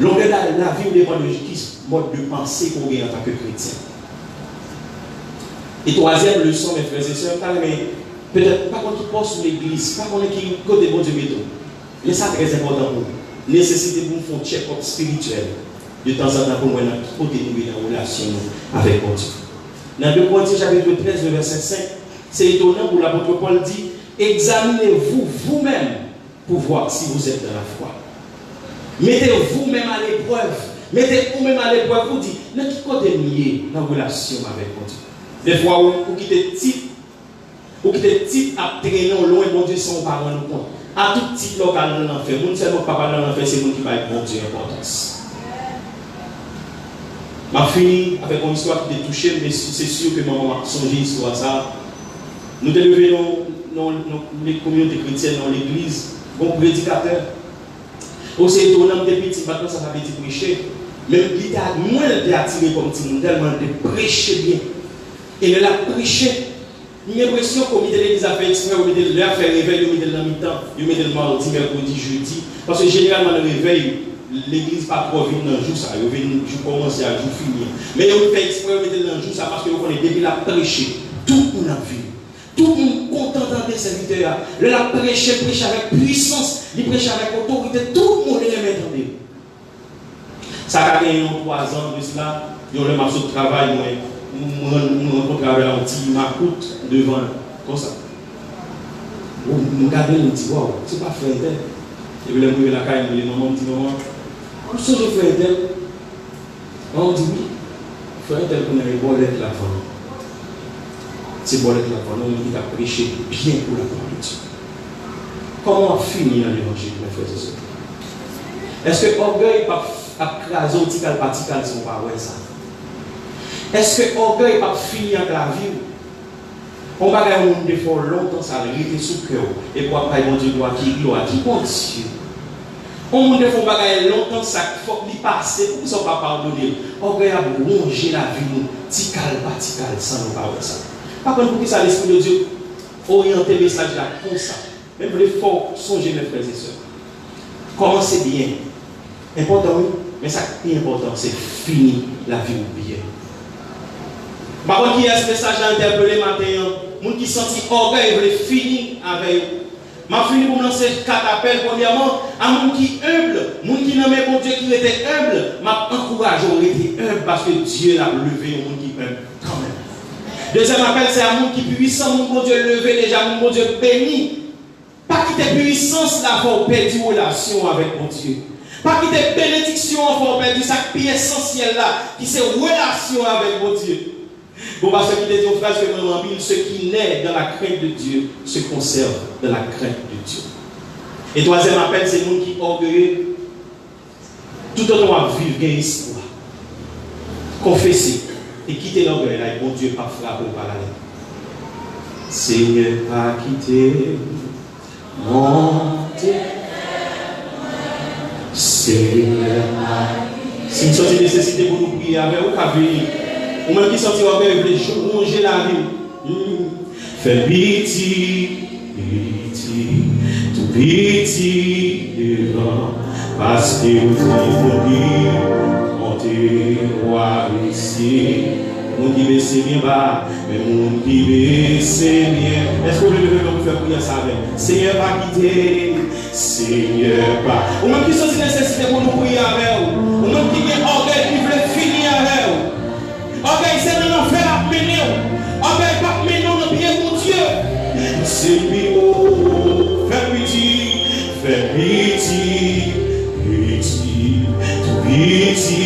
Longueur de la vie ou dépend de qui mode de pensée qu'on a en tant que chrétien. Et troisième leçon, mes frères et sœurs, peut-être pas qu'on passe sur l'église, pas qu'on est qui côté bon Dieu méthode. Mais ça très important pour nous. Nécessité pour nous faire un check-up spirituel de temps en temps pour nous côté nous en relation avec bon Dieu. Dans 2 Corinthiens chapitre 13, verset 5. C'est étonnant pour l'apôtre Paul dit, examinez-vous vous-même pour voir si vous êtes dans la foi. Mettez vous-même à l'épreuve. Mettez vous-même à l'épreuve. Vous dites, dans qui côté lié dans la relation avec Dieu. Des fois, vous quittez type à traîner loin de Dieu sans pas rendre compte. À tout type local dans l'enfer. Nous ne savons pas dans l'enfer, c'est nous qui va être bon Dieu importance. Je finis avec une histoire qui t'a touché, mais c'est sûr que maman a songé l'histoire ça. Nous devons lever dans les communautés chrétiennes, dans l'église, comme prédicateur. Aussi étonnant, des petits, maintenant ça veut dire prêcher. Même qui t'a moins attiré comme petit tellement de prêcher bien. Et il a prêché. J'ai l'impression qu'on met l'église à faire exprès, on met l'heure faire réveil, on met le mi-temps, on met le mardi, mercredi, jeudi. Parce que généralement, le réveil, l'église pas trop vite dans le jour, ça. On commence à jour finir. Mais on fait exprès, on met dans le jour, ça parce que on est depuis la prêcher. Tout le monde a vu. Tout le monde content d'entendre serviteur. Le la prêche avec puissance, il prêche avec autorité, tout le monde est entendre. Ça a gagné 3 ans de cela, il y a le marché de travail, on travaille un petit macoute devant, comme ça. On regarde, on dit, waouh, c'est pas frère tel. Et puis, le la caille, les mamans me disent, maman, on se fait frère tel. On dit, oui, frère tel qu'on a une bolette la femme. C'est bolette la femme, on a prêché bien pour la gloire de Dieu. Comment finir l'évangile, mes frères et sœurs? Est-ce que l'orgueil a crasé au tical partical si on va voir ça? Est-ce que l'orgueil a fini en la vie? On va regarder un défaut longtemps, ça a été sous cœur. Et pour après, mon Dieu, gloire qui bon Dieu. On va regarder longtemps, ça faut qu'il passe, pour que ça ne soit pas pardonné. L'orgueil a rongé la vie, tical partical, sans nous parler ça. Par contre, pour que ça, l'Esprit de Dieu oriente le message là comme ça. Même pour les forts, songez mes frères et sœurs. Commencez bien. Important, oui, mais ça qui est important, c'est finir la vie bien. Par contre, qui est ce message à interpeller maintenant? Les gens qui sentent orgueil veulent finir avec eux. Je finis pour me lancer 4 appels. Premièrement, à les gens qui humble, les gens qui n'aiment pas Dieu qui étaient humbles, je encourage à être humble parce que Dieu a levé les gens qui humble quand même. Deuxième appel, c'est à les gens qui puissants, mon Dieu levé déjà, mon Dieu béni. Pas quitter puissance là pour perdre relation avec mon Dieu. Pas quitter bénédiction pour perdre ça qui est essentiel là, qui c'est relation avec mon Dieu. Bon, parce que qui dit une phrase que vraiment dit, ce qui naît dans la crainte de Dieu se conserve dans la crainte de Dieu. Et troisième appel, c'est nous qui orgueilleux, tout autant à vivre, gain espoir. Confesser et quitter l'orgueil là, et bon Dieu pas frapper par la lettre. Seigneur, pas quitter mon Dieu. Seigneur, si nous sommes nécessité pour nous prier avec vous, ou même qui sortent en paix, vous voulez ronger la vie. Fais pitié, tout pitié devant, parce que vous dites, montez, roi ici. Mon qui baisse bien bas, mais mon qui baisse bien. Est-ce que vous voulez faire prier ça avec? Seigneur, pas quitter. Seigneur, pas. Ou même qui sont nécessités pour nous prier avec vous. Ou même qui ont orgueil qui veulent finir avec vous. Orgueil, c'est dans l'enfer à mener. Orgueil, pas mener dans bien mon Dieu. Seigneur, fais pitié, tout pitié.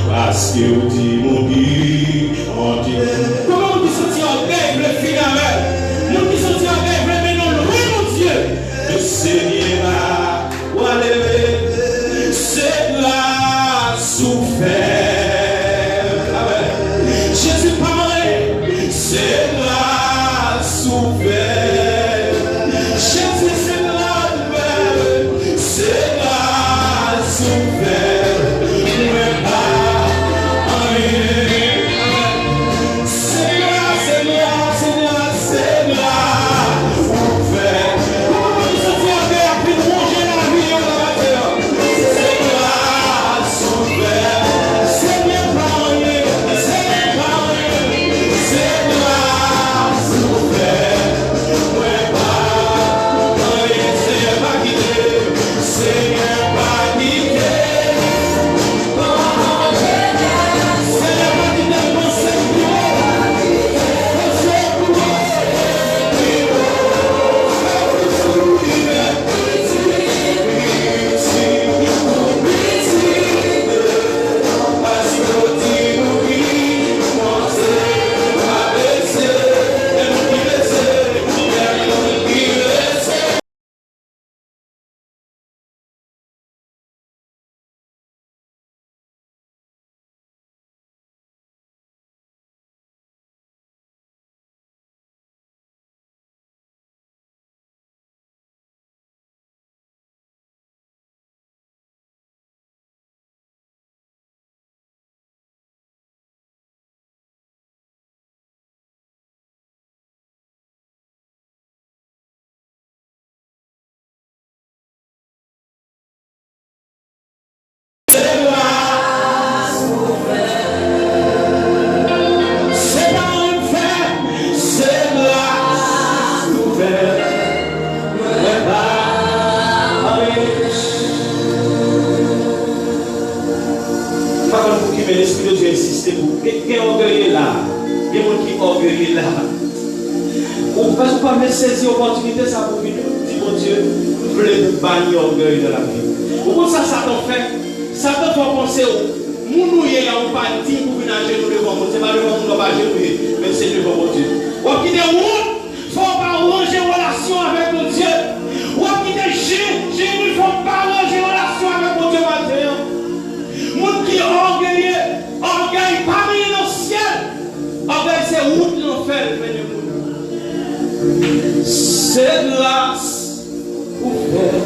Parce que vous dites mon Dieu, comment on dit sortir orgueil, le finir avec? Nous qui sortir orgueil, le mener dans le mon Dieu. Le Seigneur, c'est la souffert. Jésus parlait, c'est la souffert. Jésus, c'est la nouvelle, c'est la souffert. mais l'Esprit de Dieu insiste pour quel orgueil là. Il y a des gens qui orgueillent là. Parce que vous pouvez saisir l'opportunité, ça vous venir. Dis mon Dieu, vous voulez vous bannir l'orgueil de la vie. Pourquoi ça, Satan fait? Satan fait penser au monde où il y a un parti pour venir à genoux devant moi. Ce n'est pas devant nous, pas genouiller, mais c'est devant mon Dieu. Ou qui est honte, il ne faut pas ranger relation avec mon Dieu. Ou qui est génie, il ne faut pas ranger relation avec mon Dieu matin. Monde qui est orgueilleux, orgueil parmi dans le ciel. Orgueil, c'est route l'enfer, mais c'est grâce pour faire.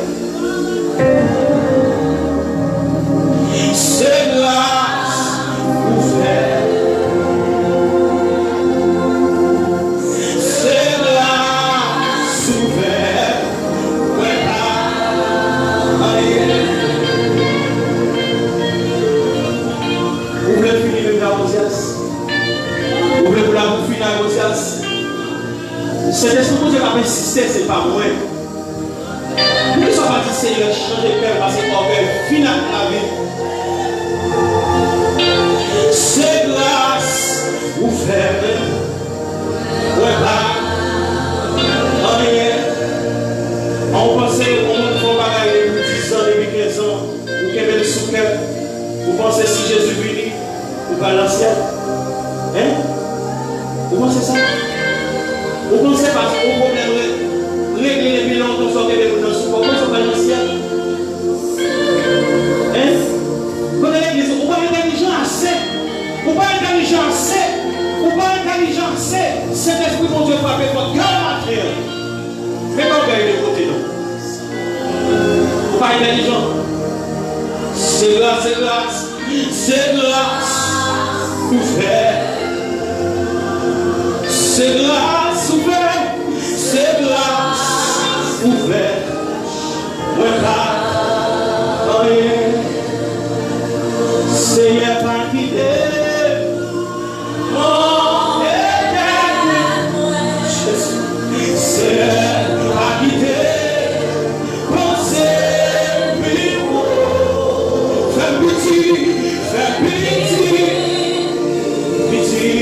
C'est grâce pour faire. C'est grâce pour faire. Vous voulez finir la Osias? Vous voulez vous la finir la Osias? C'est ce que Dieu va insister, ce n'est pas moi. Nous ne sommes pas dit Seigneur, changer de cœur parce qu'on veut finir la vie. C'est grâce ou faire. Ouais, on pensait qu'on faut bagarrer pour 10 ans, depuis 15 ans, ou qu'il y avait le sous-cœur. Vous pensez si Jésus venu, ou pas l'ancien? Hein? Vous pensez ça? Vous pensez pas au problème régler les bilans comme ça que vous dans sous comment ça va l'ancien? Hein? Vous n'êtes pas intelligent assez. Vous pas intelligent assez. Vous pas intelligent assez. Cet esprit mon Dieu frappe votre grand matériel. Mais pas regarder de côté non. Vous pas intelligent. C'est grâce, c'est grâce. C'est grâce. Vous faites. C'est grâce ouverte, c'est grâce ouverte. Seigneur, pas quitter mon éternel. Seigneur, pas quitter mon Seigneur. Fais pitié, fais pitié, pitié.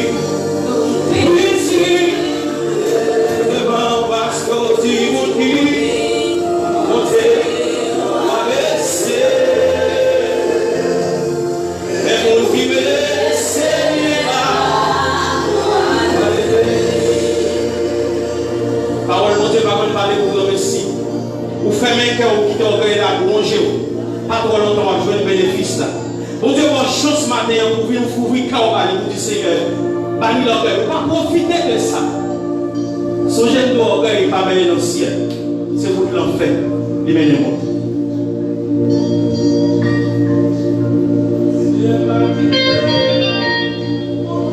Vous fermez que vous quittez la manger. Pas trop longtemps, vous jouez le bénéfice là. Bon Dieu, bonne chance ce matin pour venir vous ouvrir quand vous dites Seigneur, banni l'orgueil. Pas profiter de ça. Songez de l'orgueil et pas mener dans le ciel. C'est vous qui l'en faites. Les menez moi. Oh,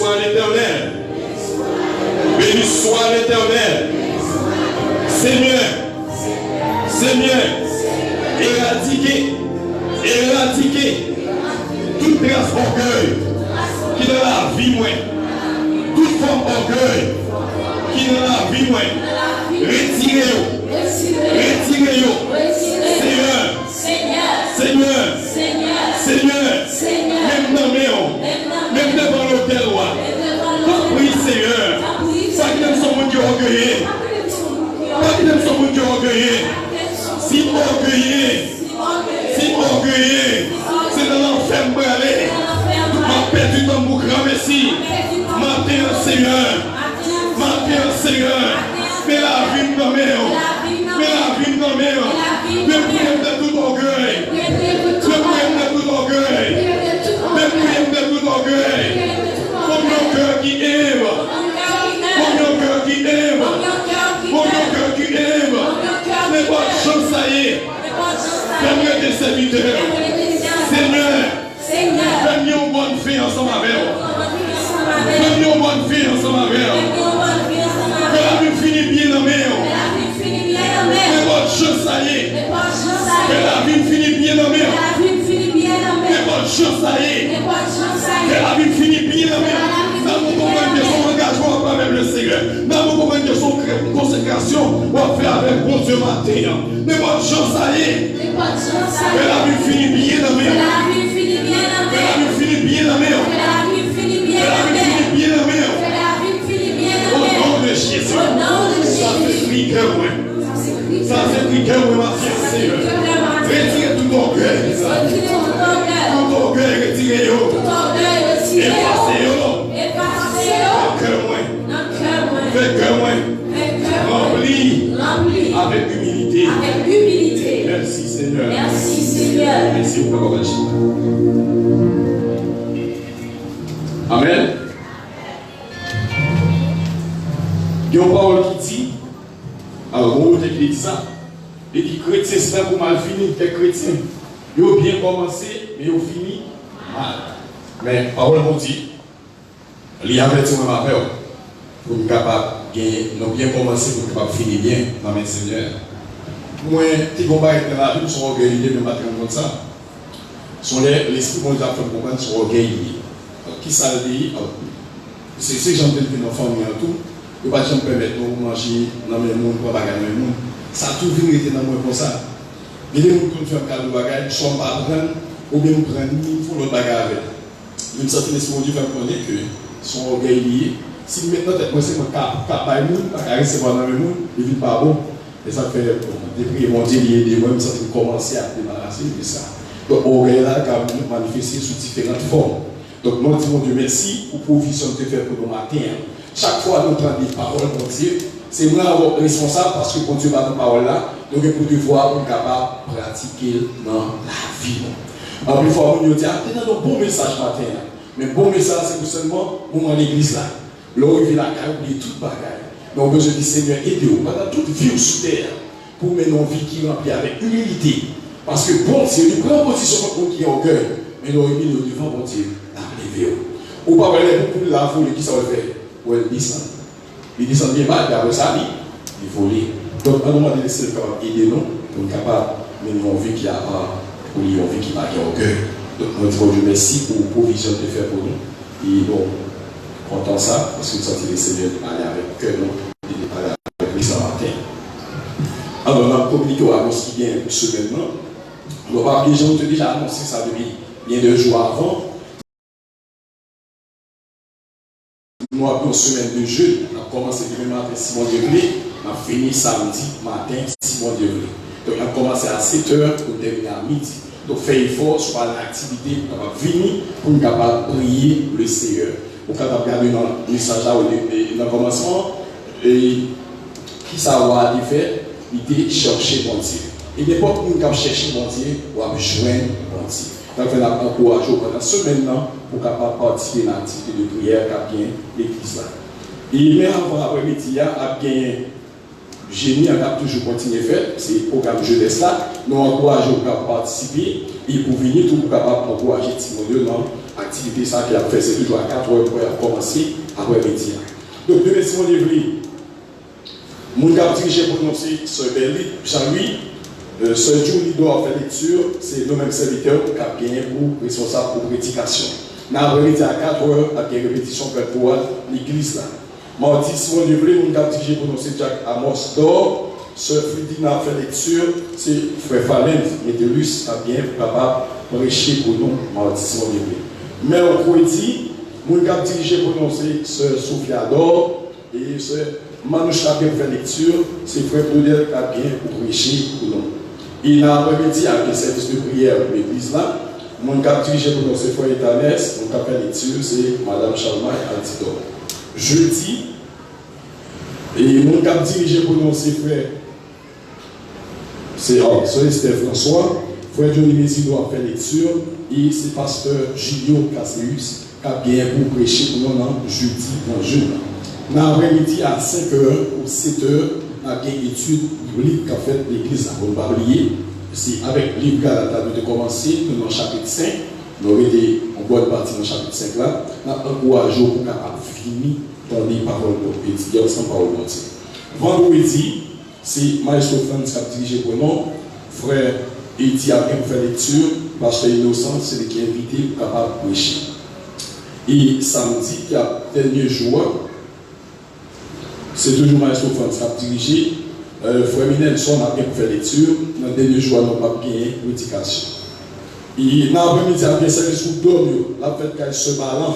soit l'Éternel. Béni soit l'Éternel. Seigneur, Seigneur, éradiquer toute trace d'orgueil qui dans la vie moins, toute forme d'orgueil qui dans la vie moins, retirez-vous, Seigneur, même dans même devant l'hôtel, pas pris Seigneur, pas qu'il aime son monde qui est orgueilleux, pas qu'il aime son monde qui est orgueilleux, si orgueilleux, c'est dans l'enfer pour aller, m'a perdu ton bouc grand merci, m'a Seigneur, mais la vie dans mes le problème de tout orgueil, comme mon cœur qui aime, mais pas de chance ça y est, fais-moi tes serviteurs, Seigneur, fais-moi une bonne fille ensemble avec que la vie finit bien dans mes mais pas de chance ça y est, que la vie finit bien dans mes mais pas de chance ça y est, que la vie finit bien dans mes dans mon comprendre que son engagement avec le Seigneur, dans mon comprendre que son consécration va faire avec bon Dieu matin, mais pas de chance ça y est, que la vie finit bien dans mes au nom de Jésus, ça s'explique moi. Ça s'explique moi, ma Seigneur. Retirez tout orgueil. Tout orgueil, retirez-le. Effacez-le. Faites que moi. Rempli avec humilité. Merci Seigneur. Merci pour la Amen. Il y a une parole qui dit, alors on qui dit ça, et qui chrétien c'est pour mal fini, les chrétiens, ils ont bien commencé, mais ils ont fini mal. Mais parole nous dit, il y a un ma peur, pour être capable de gagner, nous bien commencé, pour être capable de finir bien dans mes seigneurs. Moi, qui combat dans la vie, sont orgueilleux, mais pas comme ça. Sont l'esprit qu'on a fait comprendre, sont orgueilleux. Qui ça dit, c'est ces gens qui ont une famille en tout. Il ne peut pas permettre de manger dans le monde, pour bagarre dans le monde. Ça a toujours été dans le monde comme ça. Mais les gens qui font un cadeau de bagarre, ils sont pas prendre, ou bien ils prennent, ils font l'autre bagarre avec. Une certaine esprit de Dieu va connaître que sont orgueilleux. Si maintenant, peut-être, c'est mon cas, pas de monde, pas de recevoir dans le monde, il ne vit pas bon. Et ça fait des prix mondiaux, des mots, ça fait commencer à débarrasser de ça. Donc, orgueil là, quand même, manifesté sous différentes formes. Donc, nous disons Dieu merci pour la provision que tu fais pour nos matins. Chaque fois nous entendons des paroles, mon Dieu, c'est moi responsable parce que quand Dieu va nos paroles là, nous devons devoir être capables de pratiquer dans la vie. En plus, il faut nous dire, c'est un bon message matin. Mais bon message, c'est tout seulement dans l'église là. Là où il vient la carrière, oublier toute bagaille. Donc, je dis, Seigneur, aidez-nous pendant toute vie sous terre pour mener une vie qui est remplie avec humilité. Parce que bon Dieu, nous prenons position contre qui est orgueil, mais nous remis devant bon Dieu. Ou pas beaucoup de la foule qui s'en fait. Ou elle descend. Il descend bien mal, après ça, il faut lire. Donc, à un moment donné, c'est quand même aider nous pour être capable de mener une vie qui a pas, pour une vie qui n'a pas orgueil. Donc, nous disons Dieu merci pour la provision de faire pour nous. Et bon, content ça, parce que nous sentons le Seigneur de parler avec cœur, nous, et de parler avec lui ce matin. Alors, on a communiqué à ce qui vient semaine. Les gens ont déjà annoncé ça depuis bien 2 jours avant. Nous avons une semaine de jeûne. On a commencé demain matin, si mon Dieu veut. On a fini samedi matin, si mon Dieu veut. Donc, on a commencé à 7h pour terminer à midi. Donc, faire effort sur l'activité pour venir pour être capable de prier le Seigneur. Pour être capable de regarder dans le message dans le commencement, qui ça va faire, il était chercher mon Dieu. Et n'importe où on chercher mon Dieu, on va joindre mon Dieu. Donc, on a encouragé pendant ce maintenant pour capable participer à l'activité de prière qu'a bien l'église là. Et même avant après-midi, il y a bien génie, on a toujours continué à faire, c'est le programme jeunesse là. Nous encourageons pour participer et pour venir tout pour capable encourager Timothée dans activité ça qui a fait, c'est toujours à 4 heures pour commencer après-midi. Donc, demain, si on est mon cap dirigé pour nous, c'est Sœur Berly, Jean-Louis, Sœur Julie doit faire lecture, c'est nous-mêmes serviteurs qui avons gagné pour responsable pour prédication. Dans l'après-midi à 4 heures, avec une répétition pour l'église. Mardi, si on est mon cap dirigé pour nous, c'est Jack Amos d'or. Sœur Fridina a fait lecture, c'est Frère Falen, Mételus, a bien capable de prêcher pour nous, mardi, si on est mercredi, mon cap dirigé pour nous, c'est Sœur Sophia d'or et Sœur Manouche a bien fait lecture, c'est Frère Claudel qui a bien prêché pour nous. Et dans l'après-midi, avec le service de prière pour l'église là, mon cap dirigé pour nous, c'est Frère Etanès, mon cap fait lecture, c'est Madame Chalma et Altidor. Jeudi, et mon cap dirigé pour nous, c'est Frère. C'est Esther François, Frère Johnny Mézido a fait lecture, et c'est Pasteur Julio Casseus qui a bien pour prêcher pour nous jeudi dans jeudi. Dans l'après-midi à 5h ou 7h, on a bien étude biblique qu'a fait l'église à Bonne-Bablier. C'est avec l'Ibra à la table de commencer, nous dans le chapitre 5, nous avons été en bonne partie dans le chapitre 5 là, nous avons encouragé pour capable finir dans les paroles de Dieu, ensemble parole de Dieu. Vendredi, c'est Maestro Franz qui a dirigé pour nous, frère Edi a bien fait lecture, pasteur Innocent, c'est lui qui est invité pour capable prêcher. Et samedi, qui a dernier jour, c'est toujours Maestro Franz qui a dirigé, frère Minelson a bien fait lecture, dans le dernier jour, nous n'avons pas gagné prédication. Et dans l'après-midi, après service groupe d'homme, la fête qu'elle se balance,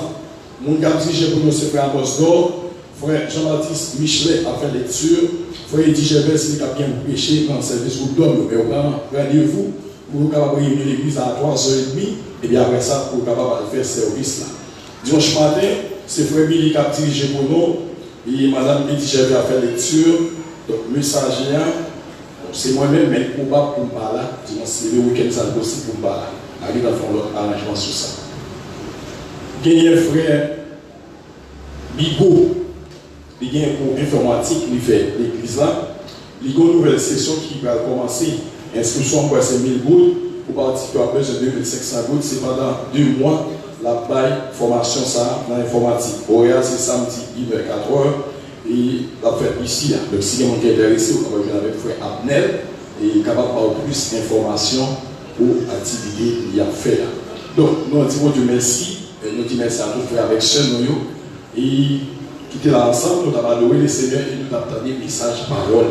mon gars dirigé pour nous, c'est frère Amos d'or. Frère Jean-Baptiste Michelet a fait lecture. Frère Eddie Gervais, il a bien prêché dans le service groupe d'hommes. Mais rendez-vous pour nous capables de réunir l'église à 3h30. Et bien après ça, pour nous capables de faire service là. Dimanche matin, c'est Frère Billy qui a dirigé pour nous. Et Madame Eddie Gervais a fait lecture. Donc, messager, c'est moi-même, mais probable pour me parler. Dimanche, c'est le week-end, ça aussi pour me parler. Allez, dans le fond, l'autre arrangement sur ça. Gagné frère Bigot. Il y a un cours informatique qui fait l'église là. Il y a une nouvelle session qui va commencer. Inscription pour ces 1000 gouttes. Pour participer à plus de 2500 gouttes. C'est pendant 2 mois la baille formation ça dans l'informatique. Horaire c'est samedi 1h-4h. Et la fête ici. Donc si vous êtes intéressé, vous pouvez venir avec frère Abnel et capable d'avoir plus d'informations pour l'activité qu'il y a fait là. Donc nous disons Dieu merci. Nous disons merci à tous frères avec ce nous. Et qui étaient là ensemble, nous avons adoré le Seigneur et nous avons entendu des messages, paroles.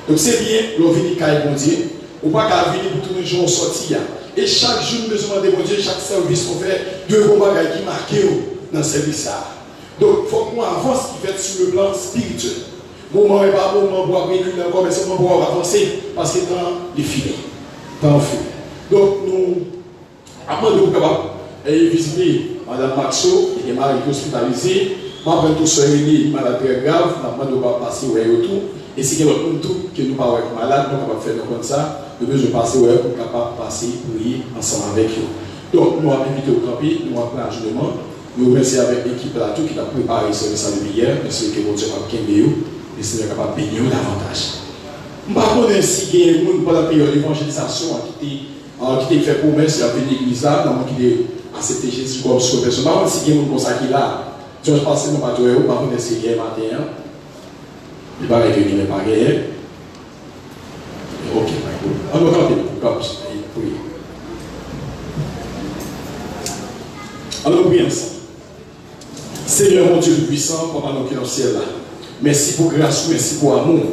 Donc c'est bien, nous venons à bon Dieu. On ne peut pas venir pour tous les jours sortir. Et chaque jour, nous demandons à bon Dieu, chaque service qu'on fait, deux bons bagages qui marquent dans le service. Donc il faut qu'on avance qui fait sur le plan spirituel. Moment n'est pas moment pour reculer encore, mais c'est moment pour avancer parce que le temps est fini. Temps fini. Donc nous, après de vous capables de visiter Mme Maxo, qui est mariée hospitalisée. Après tout ça, il est malade très grave, nous ne pouvons pas passer au retour. Et si quelqu'un tout que nous ne pouvons pas malade, nous pouvons faire comme ça, nous devons passer au retour pour capable passer, prier ensemble avec eux. Donc, nous avons invité au camping, nous avons pris un jugement, nous remercions avec l'équipe là tout qui a préparé ce service à hier, mais c'est que mon Dieu va bien et c'est capable de bénir davantage. Nous ne pouvons pas si il y a des gens pendant la période d'évangélisation qui a fait promesse à l'église là, qui a accepté Jésus comme son personnage, si il y a des gens qui là. Je pense que nous ne pouvons pas faire ces guerres matin. Il va être qu'il n'est pas guerre. Ok, on va camper comme ça. Alors, bien ça. Seigneur mon Dieu puissant, pendant nos dans le ciel là. Merci pour grâce, merci pour amour.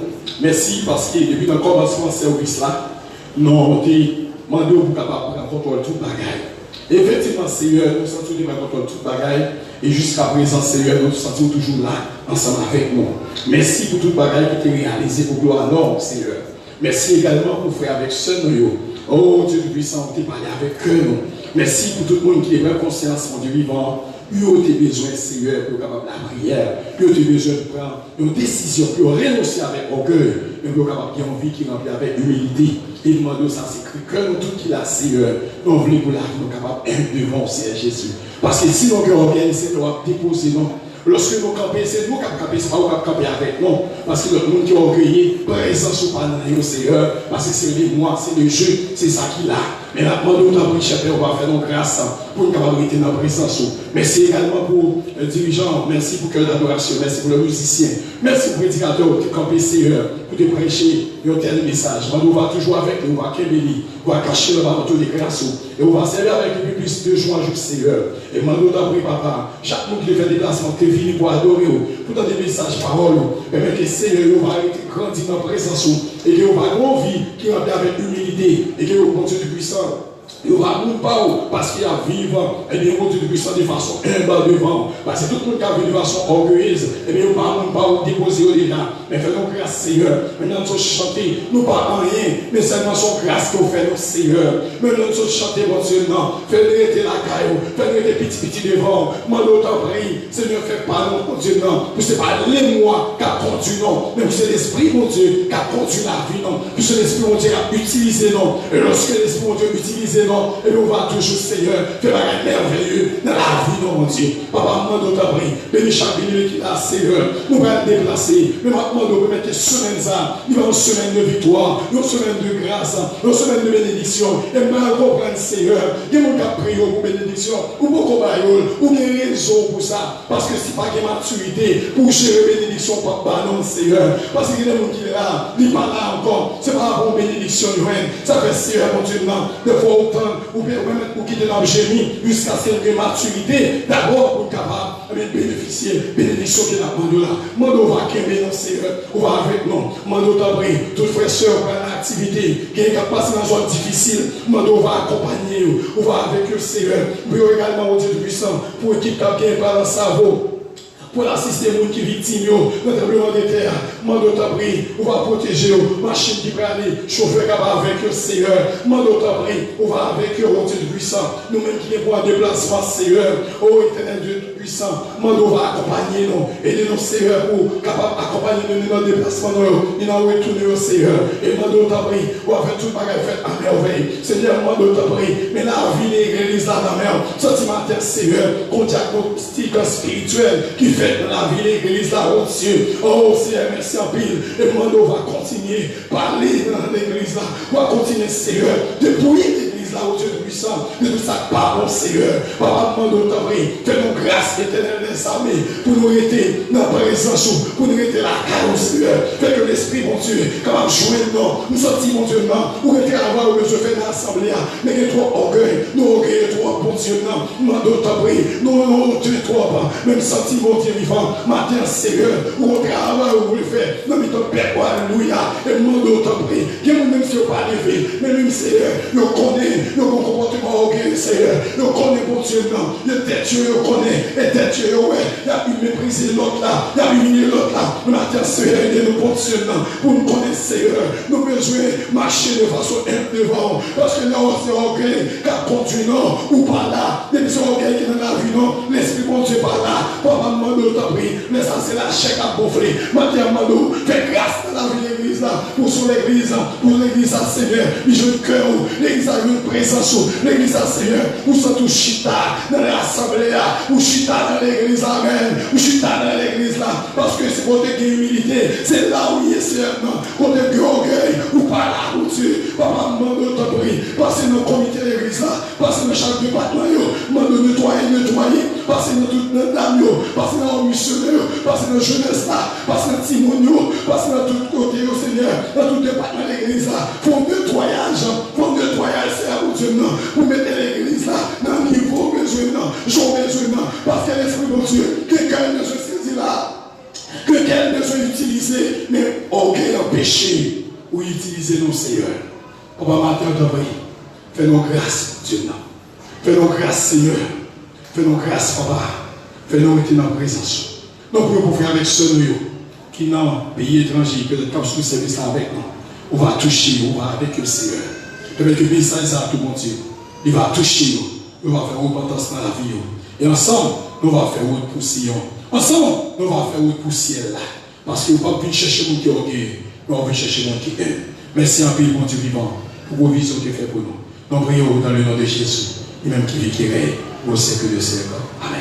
Merci parce que depuis le commencement de ce service là, nous avons demandé pour capable de contrôler tout le bagage. Effectivement, Seigneur, nous sentons que nous contrôlons tout le bagage. Et jusqu'à présent, Seigneur, nous nous sentons toujours là, ensemble avec nous. Merci pour tout le bagage qui a été réalisé pour gloire à nous, Seigneur. Merci également pour faire avec ce nous. Oh Dieu puissant, tu es parlé avec eux. Merci pour tout le monde qui est vraiment conscience, mon Dieu vivant. Il a besoin, Seigneur, pour capable la prière. Il a besoin de prendre une décision, pour renoncer avec orgueil. Il a capable de envie qui remplit avec humilité. Et demander ça, c'est que nous tout qu'il a, Seigneur, nous voulons pour la vie, nous sommes capables d'être devant, Seigneur Jésus. Parce que si nous sommes organisés, nous avons déposé Lorsque nous campons, c'est nous qui campons, c'est pas nous qui campons avec nous. Parce que le monde qui est orgueilleux, présence ou pas dans le Seigneur, parce que c'est les mois, c'est le jeu, c'est ça qu'il a. Mais la demande de notre chef, on va faire nos grâces pour une capacité dans la présence. Merci également pour le dirigeant, merci pour le cœur d'adoration, merci pour le musicien, merci pour le prédicateur qui campe Seigneur, pour te prêcher un tel message. On va toujours avec nous, on va kémeli, on va cacher le bâton de grâce, et on va servir avec le plus de joie jusqu'au Seigneur. Et nous t'appris, papa, chaque monde qui fait des déplacements, qui vient pour adorer, pour donner des messages, paroles, et même que le Seigneur va grandir dans la présence, et que va grandir, qui va avec humilité, et que vous continuez de puissant. Il va nous pas parce qu'il a vivre et bien Dieu puissant de façon humble devant. Parce que tout le monde qui a vu de façon orgueilleuse, et bien nous pas déposer au delà. Mais faisons grâce Seigneur. Maintenant nous chanter, nous pas en rien, mais seulement son grâce que vous faites nous Seigneur. Maintenant nous chanter mon Dieu non. Faites arrêter la caille, faites arrêter petit devant. Moi d'autant prie, Seigneur fait pas non mon Dieu non. Puis c'est pas les mois qui a conduit non, mais c'est l'esprit mon Dieu qui a conduit la vie non. Puis c'est l'esprit mon Dieu qui a utilisé non. Et lorsque l'esprit mon Dieu utilise non, et on va toujours, Seigneur, faire un merveilleux dans la vie, non, mon Dieu. Papa, moi, nous t'en prie, bénis chaque minute qui a, Seigneur. Nous allons déplacer, mais maintenant, nous remettre les semaines, il va une semaine de victoire, une semaine de grâce, une semaine de bénédiction. Et mal comprendre, Seigneur, il y a mon cas prier pour bénédiction, ou pour combattre, ou bien raison pour ça. Parce que si pas qu'il y a maturité pour gérer bénédiction, papa, non, Seigneur. Parce qu'il y a des gens qui sont là, il n'est pas là encore. C'est pas une bonne bénédiction, ça fait, Seigneur, mon Dieu, non, de fois autant. Ou bien même pour quitter l'objet jusqu'à cette maturité, d'abord pour être capable de bénéficier bénédiction qui est la bande là. Mando va qu'aimer dans Seigneur, on va avec nous. Mando t'abri, toutes frères et sœurs, pour l'activité qui est capable dans une zone difficile. Mando va accompagner, on va avec le Seigneur. Puis également, mon Dieu puissant, pour équipe qui est par le cerveau. Pour assister les gens qui sont victimes, dans le tremblement de terre, mando t'abri, on va protéger, machine qui peut aller, chauffeur qui va avec le Seigneur, mando t'abri, on va avec eux, mon Dieu puissant, nous-mêmes qui avons un déplacement, Seigneur, oh éternel Dieu puissant, mando va accompagner nous, aider nous, Seigneur, pour capable d'accompagner nous dans le déplacement, nous allons retourner au Seigneur, et mando t'abri, on va faire tout le bagage fait à merveille, Seigneur, mando t'abri, mais la vie de l'église là dans la mer, sentimentaire, Seigneur, qu'on diagnostic spirituel, qui fait dans la vie de l'église là, oh Dieu, oh Seigneur, merci en pile, et moi on va continuer à parler dans l'église là, on va continuer, Seigneur, de prier l'église là, oh Dieu puissant, de tout ça pardon, Seigneur, papa, demande au temps, fais-nous grâce éternelle des armées, pour nous rester dans la présence, pour nous rester la carrière, Seigneur, fais que l'esprit, mon Dieu, capable de jouer, non, nous sortir, mon Dieu, non, ou rester avant, ou je fais dans l'assemblée, mais il y a trop orgueil, nous orgueil, trop, bon Dieu, non, demande au temps, nous, Dieu, trop, même senti, mon Dieu, vivant, matin, Seigneur, ou au travail, où vous le faites, non, mais ton Père, alléluia, et demande au temps, il y a même si on pas levé, mais même, Seigneur, nous connaît, nous comportement orgueilleux, Seigneur, nous connaît, mon Dieu, non, il tête Dieu, nous connaît, et tête Dieu, ouais, il y a eu méprisé l'autre là, il y a humilié l'autre là, matin, Seigneur, aidez-nous, bon Dieu, non, pour nous connaître, Seigneur, nous besoin marcher de façon devant, parce que là, c'est orgueil, car conduit, non, ou pas là, des orgueil qui dans la vie, non, l'esprit, mon Dieu, pas là, papa, Mando, t'as pris, mais ça, c'est la chèque à bouffer, matin, Mando, fais grâce dans la vie de l'église là, pour son église, pour l'église à Seigneur, il joue le cœur, l'église a une présence, l'église à Seigneur, où sont tous chita dans l'assemblée là, ou chita dans l'église, amen, ou chita dans l'église là, parce que c'est pour te gagner humilité, c'est là où il est Seigneur, pour te gagner orgueil, ou pas là, où tu, papa, Mando, t'as pris, passez dans le comité de l'église là, passez dans chaque département, Mando, nettoyer, passez dans toute notre dame, passez dans le missionnaire, passez dans la jeunesse là, passez dans le Timonio, passez dans tout côté, au Seigneur, dans tout département de l'église là, pour nettoyage, c'est à vous Dieu, pour mettre l'église là, dans le niveau besoin, parce que l'esprit de Dieu, quelqu'un ne se saisit là, que quelqu'un ne se utiliser, mais orgueil en péché, ou utiliser nos Seigneur. Papa, matin, fais-nous grâce, Dieu, fais-nous grâce, Seigneur, fais-nous grâce, Papa, fais-nous être dans la présence. Nous pouvons faire avec ceux qui dans un pays étranger, que le cap sous service avec nous. On va toucher, on va avec le Seigneur. Avec le message à tout mon Dieu. Il va toucher nous. On va faire repentance dans la vie. Et ensemble, nous allons faire route pour Sion. Ensemble, nous allons faire route pour ciel là. Parce que nous ne pouvons pas venir chercher mon qui est orgueilleux. Nous allons venir chercher mon qui aime. Merci en pays, mon Dieu vivant, pour vos visions que tu fais pour nous. Nous prions dans le nom de Jésus. Et même qui vit, qui règne, au siècle de siècle. Amen.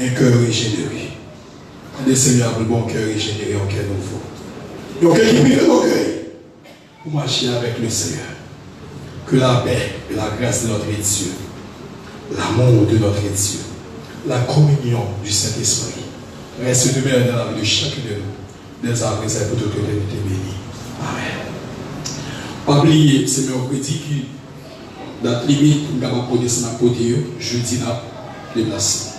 un cœur régénéré. Le Seigneur a le bon cœur régénéré, un cœur nouveau. Donc, qui vit mon cœur pour marcher avec le Seigneur. Que la paix et la grâce de notre Dieu, l'amour de notre Dieu, la communion du Saint-Esprit reste demeure dans la vie de chacun de nous, dès à présent pour toute l'éternité bénie. Amen. Pas oublier, c'est mercredi qui date limite pour nous connaître notre côté, jeudi, déplacé.